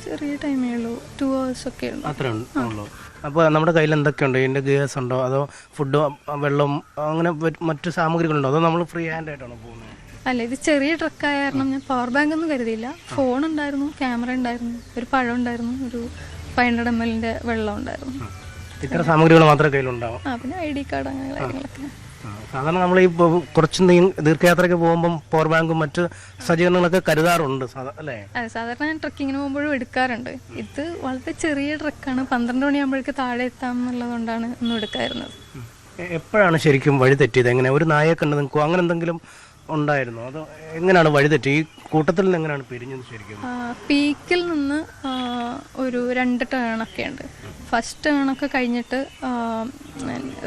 ചെറിയ ടൈമേ ഉള്ളൂ, 2 hours ഒക്കെ ഉള്ളൂ. അത്രേ ഉള്ളൂ. അപ്പോൾ നമ്മുടെ കയ്യിൽ എന്തൊക്കെയുണ്ട്? ഇതിൻ്റെ ഗ്യാസ് ഉണ്ടോ, അതോ ഫുഡ്, വെള്ളം, അങ്ങനെ മറ്റു സാമഗ്രികളുണ്ടോ, അതോ നമ്മൾ ഫ്രീ ഹാൻഡ് ആയിട്ടാണോ പോകുന്നത്? അല്ല, ഇത് ചെറിയ ട്രക്കായ കാരണം ഞാൻ പവർ ബാങ്ക് ഒന്നും കരുതിയില്ല. ഫോൺ ഉണ്ടായിരുന്നു, ക്യാമറ ഉണ്ടായിരുന്നു, ഒരു പഴം ഉണ്ടായിരുന്നു, ഒരു 500 ml വെള്ളം ഉണ്ടായിരുന്നു. ഇത്ര സാമഗ്രികൾ മാത്രമേ കയ്യിലുണ്ടാവും. പിന്നെ ID കാർഡ് അങ്ങനെ കാര്യങ്ങളൊക്കെ. സാധാരണ നമ്മൾ ഈ കുറച്ച് ദീർഘയാത്രയ്ക്ക് പോകുമ്പം പവർ ബാങ്കും മറ്റ് സജ്ജീകരണങ്ങളൊക്കെ കരുതാറുണ്ട് അല്ലേ? അതെ, സാധാരണ ഞാൻ ട്രക്കിങ്ങിന് പോകുമ്പോഴും എടുക്കാറുണ്ട്. ഇത് വളരെ ചെറിയ ട്രക്കാണ്, 12 മണിയാകുമ്പോഴേക്ക് താഴെ എത്താം എന്നുള്ളതുകൊണ്ടാണ് ഒന്നും എടുക്കാറുള്ളത്. എപ്പോഴാണ് ശരിക്കും വഴി തെറ്റിയത്? എങ്ങനെ ഒരു നായെ കണ്ട് നിൽക്കുമോ, അങ്ങനെ എന്തെങ്കിലും ഉണ്ടായിരുന്നു? അതോ എങ്ങനെയാണ് വഴി തെറ്റി? ഈ കൂട്ടത്തിൽ നിന്ന് എങ്ങനെയാണ് പിരിഞ്ഞത് ശരിക്കും? പീക്കിൽ നിന്ന് ഒരു 2 ടേണൊക്കെ ഉണ്ട്. ഫസ്റ്റ് ടേണൊക്കെ കഴിഞ്ഞിട്ട്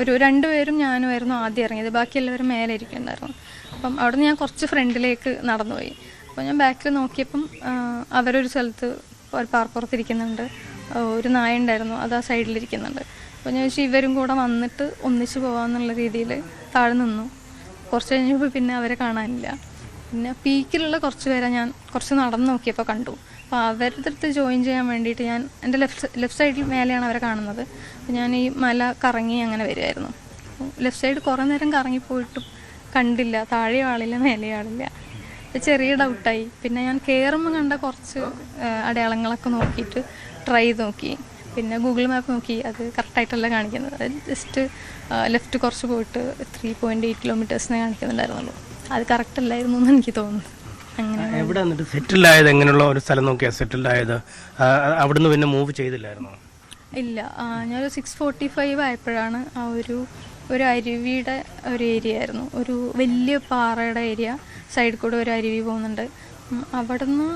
ഒരു 2 പേരും ഞാനുമായിരുന്നു ആദ്യം ഇറങ്ങിയത്, ബാക്കി എല്ലാവരും മേലെ ഇരിക്കുന്നുണ്ടായിരുന്നു. അപ്പം അവിടെ നിന്ന് ഞാൻ കുറച്ച് ഫ്രണ്ടിലേക്ക് നടന്നുപോയി. അപ്പോൾ ഞാൻ ബാക്കിൽ നോക്കിയപ്പം അവരൊരു സ്ഥലത്ത് പാർപ്പുറത്തിരിക്കുന്നുണ്ട്, ഒരു നായ ഉണ്ടായിരുന്നു, അത് ആ സൈഡിലിരിക്കുന്നുണ്ട്. അപ്പോൾ ഞാൻ വെച്ചാൽ ഇവരും കൂടെ വന്നിട്ട് ഒന്നിച്ച് പോകാമെന്നുള്ള രീതിയിൽ താഴെ നിന്നു. കുറച്ച് കഴിഞ്ഞപ്പോൾ പിന്നെ അവരെ കാണാനില്ല. പിന്നെ പീക്കിലുള്ള കുറച്ച് പേരെ ഞാൻ കുറച്ച് നടന്ന് നോക്കിയപ്പോൾ കണ്ടു. അപ്പോൾ അവരുടെ അടുത്ത് ജോയിൻ ചെയ്യാൻ വേണ്ടിയിട്ട് ഞാൻ എൻ്റെ ലെഫ്റ്റ് സൈഡിൽ മേലെയാണ് അവരെ കാണുന്നത്. അപ്പോൾ ഞാൻ ഈ മല കറങ്ങി അങ്ങനെ വരുമായിരുന്നു. ലെഫ്റ്റ് സൈഡ് കുറേ നേരം കറങ്ങിപ്പോയിട്ടും കണ്ടില്ല, താഴെ ആളില്ല മേലെ ആളില്ല. ചെറിയ ഡൗട്ടായി. പിന്നെ ഞാൻ കയറുമ്പോൾ കണ്ട കുറച്ച് അടയാളങ്ങളൊക്കെ നോക്കിയിട്ട് ട്രൈ ചെയ്ത് നോക്കി. പിന്നെ ഗൂഗിൾ മാപ്പ് നോക്കി, അത് കറക്റ്റായിട്ടല്ല കാണിക്കുന്നത്. അത് ജസ്റ്റ് ലെഫ്റ്റ് കുറച്ച് പോയിട്ട് 3.8 കിലോമീറ്റേഴ്സിനെ കാണിക്കുന്നുണ്ടായിരുന്നുള്ളൂ. അത് കറക്റ്റ് അല്ലായിരുന്നു എന്ന് എനിക്ക് തോന്നുന്നു. അങ്ങനെ എവിടെ വന്നിട്ട് സെറ്റിൽഡ് ആയത്? എങ്ങനെയുള്ള ഒരു സ്ഥലം നോക്കിയാൽ സെറ്റിൽഡ് ആയത്? അവിടുന്ന് പിന്നെ മൂവ് ചെയ്തില്ലായിരുന്നോ? ഇല്ല, ഞാനൊരു 6:45 ആയപ്പോഴാണ് ആ ഒരു അരുവിയുടെ ഒരു ഏരിയ ആയിരുന്നു, ഒരു വലിയ പാറയുടെ ഏരിയ, സൈഡിൽ കൂടെ ഒരു അരുവി പോകുന്നുണ്ട്. അവിടെ നിന്ന്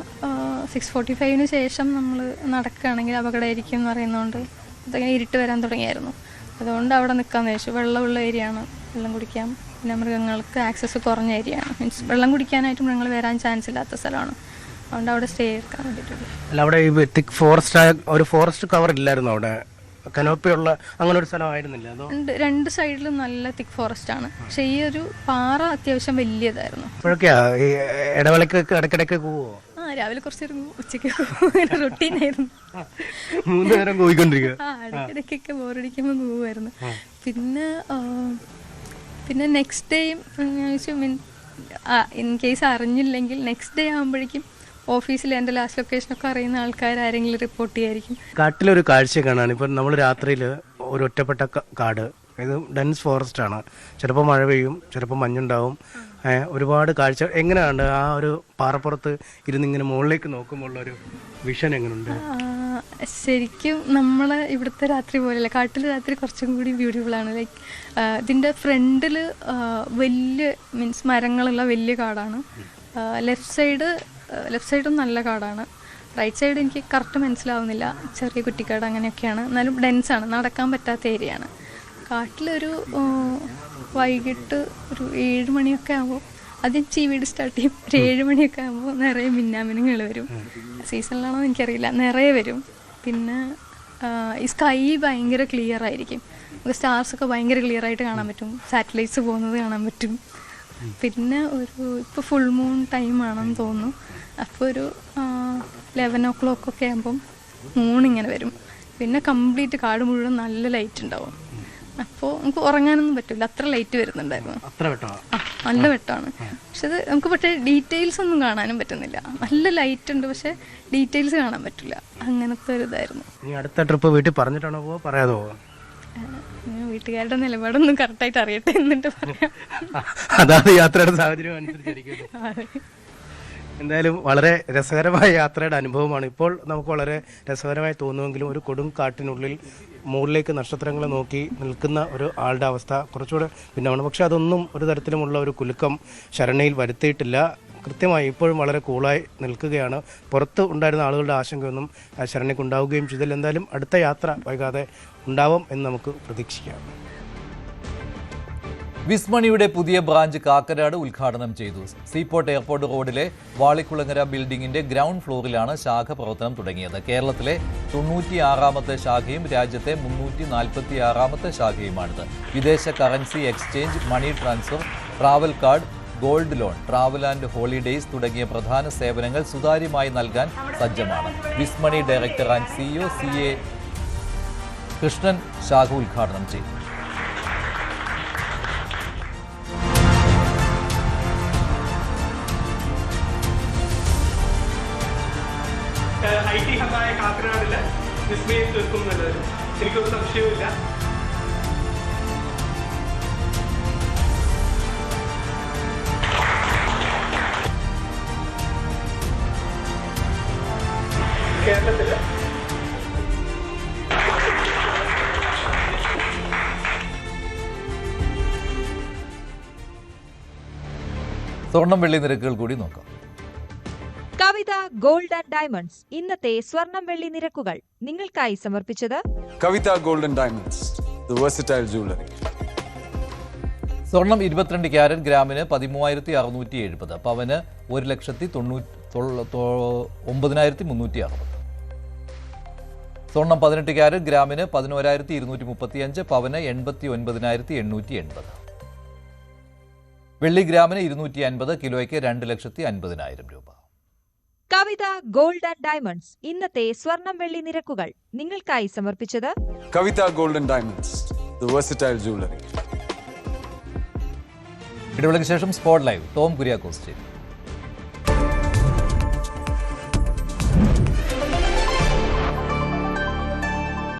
6:45 ശേഷം നമ്മൾ നടക്കുകയാണെങ്കിൽ അപകടമായിരിക്കും എന്ന് പറയുന്നതുകൊണ്ട് അതങ്ങനെ ഇരുട്ട് വരാൻ തുടങ്ങിയായിരുന്നു. അതുകൊണ്ട് അവിടെ നിൽക്കാമെന്ന് വെച്ചു. വെള്ളമുള്ള ഏരിയ ആണ്, വെള്ളം കുടിക്കാം. പിന്നെ മൃഗങ്ങൾക്ക് ആക്സസ് കുറഞ്ഞ ഏരിയ ആണ്, മീൻസ് വെള്ളം കുടിക്കാനായിട്ട് മൃഗങ്ങൾ വരാൻ ചാൻസ് ഇല്ലാത്ത സ്ഥലമാണ്. അതുകൊണ്ട് അവിടെ സ്റ്റേ എടുക്കാൻ വേണ്ടിയിട്ടുള്ളൂ. അല്ല, അവിടെ ഈ തിക്ക് ഫോറസ്റ്റ് കവർ ഇല്ലായിരുന്നു അവിടെ? കനോപ്പിയുള്ള അങ്ങനെ ഒരു സ്ഥലമായിരുന്നില്ല? അതോ 2 സൈഡിലും നല്ല തിക്ക് ഫോറസ്റ്റ് ആണ്, പക്ഷെ ഈ ഒരു പാറ അത്യാവശ്യം വലിയതായിരുന്നു. അപ്പോഴൊക്കെയാ ഈ ഇടവേളയ്ക്ക് ഇടയ്ക്കിടയ്ക്ക് പോവോ? രാവിലെ കുറച്ചേരം ഉച്ചയ്ക്ക് റൊട്ടീനായിരുന്നു. 3 നേരം പോയിക്കൊണ്ടിരിക്കുക. ഇടയ്ക്കിടയ്ക്കൊക്കെ ബോറടിക്കുമ്പോൾ പോവുമായിരുന്നു. പിന്നെ നെക്സ്റ്റ് ഡേയും ഇൻ കേസ് അറിഞ്ഞില്ലെങ്കിൽ നെക്സ്റ്റ് ഡേ ആകുമ്പോഴേക്കും ഓഫീസിൽ എൻ്റെ ലാസ്റ്റ് ലൊക്കേഷനൊക്കെ അറിയുന്ന ആൾക്കാർ ആരെങ്കിലും റിപ്പോർട്ട് ചെയ്യായിരിക്കും. കാട്ടിലൊരു കാഴ്ച കാണാൻ ഇപ്പം നമ്മൾ രാത്രിയിൽ ഒരു ഒറ്റപ്പെട്ട കാട്, ഇത് ഡെൻസ് ഫോറസ്റ്റ് ആണ്. ചിലപ്പോൾ മഴ പെയ്യും, ചിലപ്പോൾ മഞ്ഞുണ്ടാവും, ഒരുപാട് കാഴ്ച. എങ്ങനെയാണ് ആ ഒരു പാറപ്പുറത്ത് ഇരുന്നിങ്ങനെ മുകളിലേക്ക് നോക്കുമ്പോൾ ഉള്ള ഒരു വിഷൻ എങ്ങനെയുണ്ട്? ശരിക്കും നമ്മൾ ഇവിടുത്തെ രാത്രി പോലെയല്ല, കാട്ടിൽ രാത്രി കുറച്ചും കൂടി ബ്യൂട്ടിഫുൾ ആണ്. ലൈക്ക് ഇതിൻ്റെ ഫ്രണ്ടിൽ വലിയ മീൻസ് മരങ്ങളുള്ള വലിയ കാടാണ്. ലെഫ്റ്റ് സൈഡും നല്ല കാടാണ്. റൈറ്റ് സൈഡ് എനിക്ക് കറക്റ്റ് മനസ്സിലാവുന്നില്ല, ചെറിയ കുറ്റിക്കാട് അങ്ങനെയൊക്കെയാണ്. എന്നാലും ഡെൻസാണ്, നടക്കാൻ പറ്റാത്ത ഏരിയയാണ്. കാട്ടിലൊരു വൈകിട്ട് ഒരു 7 മണിയൊക്കെ ആകുമ്പോൾ ആദ്യം ചീവീട് സ്റ്റാർട്ട് ചെയ്യും. ഒരു 7 മണിയൊക്കെ ആകുമ്പോൾ നിറയെ മിന്നാമിനുങ്ങൾ വരും. സീസണിലാണോ എനിക്കറിയില്ല, നിറയെ വരും. പിന്നെ ഈ സ്കൈ ഭയങ്കര ക്ലിയർ ആയിരിക്കും, നമുക്ക് സ്റ്റാർസൊക്കെ ഭയങ്കര ക്ലിയർ ആയിട്ട് കാണാൻ പറ്റും, സാറ്റലൈറ്റ്സ് പോകുന്നത് കാണാൻ പറ്റും. പിന്നെ ഇപ്പോൾ ഫുൾ മൂൺ ടൈമാണെന്ന് തോന്നുന്നു, അപ്പോൾ ഒരു 11 o'clock ഒക്കെ ആകുമ്പം മൂണിങ്ങനെ വരും. പിന്നെ കംപ്ലീറ്റ് കാട് മുഴുവൻ നല്ല ലൈറ്റ് ഉണ്ടാവും. അപ്പോൾ നമുക്ക് ഉറങ്ങാനൊന്നും പറ്റില്ല, അത്ര ലൈറ്റ് വരുന്നുണ്ടായിരുന്നു. നല്ല വെട്ടമാണ്. പക്ഷെ അത് നമുക്ക് പക്ഷേ ഡീറ്റെയിൽസ് ഒന്നും കാണാനും പറ്റുന്നില്ല. നല്ല ലൈറ്റ് ഉണ്ട്, പക്ഷെ ഡീറ്റെയിൽസ് കാണാൻ പറ്റില്ല. അങ്ങനത്തെ ഒരു ഇതായിരുന്നു. അടുത്ത ട്രിപ്പ് വീട്ടിൽ പറഞ്ഞിട്ടാണോ പറയാതോ? വീട്ടുകാരുടെ നിലപാടൊന്നും കറക്റ്റായിട്ട് അറിയട്ടെ എന്നിട്ട് പറയാം. അതാണ് യാത്രയുടെ സാഹചര്യം അനുസരിച്ചിരിക്കുന്നത്. എന്തായാലും വളരെ രസകരമായ യാത്രയുടെ അനുഭവമാണ്. ഇപ്പോൾ നമുക്ക് വളരെ രസകരമായി തോന്നുമെങ്കിലും ഒരു കൊടും കാട്ടിനുള്ളിൽ മുകളിലേക്ക് നക്ഷത്രങ്ങളെ നോക്കി നിൽക്കുന്ന ഒരു ആളുടെ അവസ്ഥ കുറച്ചുകൂടെ ഭിന്നമാണ്. പക്ഷെ അതൊന്നും ഒരു തരത്തിലുമുള്ള ഒരു കുലുക്കം ശരണയിൽ വരുത്തിയിട്ടില്ല. കൃത്യമായി ഇപ്പോഴും വളരെ കൂളായി നിൽക്കുകയാണ്. പുറത്ത് ഉണ്ടായിരുന്ന ആളുകളുടെ ആശങ്കയൊന്നും ശരണയ്ക്ക് ഉണ്ടാവുകയും ചെയ്തില്ല. എന്തായാലും അടുത്ത യാത്ര വൈകാതെ ഉണ്ടാവും എന്ന് നമുക്ക് പ്രതീക്ഷിക്കാം. വിസ്മണിയുടെ പുതിയ ബ്രാഞ്ച് കാക്കനാട് ഉദ്ഘാടനം ചെയ്തു. സീപോർട്ട് എയർപോർട്ട് റോഡിലെ വാളിക്കുളങ്ങര ബിൽഡിംഗിന്റെ ഗ്രൗണ്ട് ഫ്ലോറിലാണ് ശാഖ പ്രവർത്തനം തുടങ്ങിയത്. കേരളത്തിലെ 96ാമത്തെ ശാഖയും രാജ്യത്തെ 346ാമത്തെ ശാഖയുമാണിത്. വിദേശ currency exchange, money transfer, travel card, gold loan, travel and holidays തുടങ്ങിയ പ്രധാന സേവനങ്ങൾ സുതാര്യമായി നൽകാൻ സജ്ജമാണ്. WizMoney director and CEO CA Krishnan ശാഖ ഉദ്ഘാടനം ചെയ്തു. ഐതിഹ്യമായ കാക്കനാടില് വിസ്മയം തീർക്കും എന്നുള്ളത് എനിക്കൊരു സംശയവുമില്ല. കേരളത്തില് സ്വർണം വെള്ളി നിരക്കുകൾ കൂടി നോക്കാം. കവിത ഗോൾഡ് ആൻഡ് ഡയമണ്ട്സ് ഇന്നത്തെ സ്വർണം വെള്ളി നിരക്കുകൾ നിങ്ങൾക്കായി സമർപ്പിച്ചത് Kavitha gold and diamonds, the versatile jewellery. സ്വർണം 22 ക്യാരറ്റ് ഗ്രാമിന് 13,670, പവന് 1,09,360. സ്വർണം 18 ക്യാരറ്റ് ഗ്രാമിന് 11,235, പവന് 89,880. വെള്ളി ഗ്രാമിന് 250, കിലോയ്ക്ക് 2,50,000 രൂപ. കവിത ഗോൾഡ് ആൻഡ് ഡയമണ്ട്സ് ഇന്നത്തെ സ്വർണം വെള്ളി നിരക്കുകൾ നിങ്ങൾക്കായി സമർപ്പിച്ചത് Kavitha gold and diamonds, the versatile jewellery. ഇടവേളയ്ക്ക് ശേഷം സ്പോട്ട് ലൈവ് ടോം കുര്യാക്കോസ് ചെയ്യും.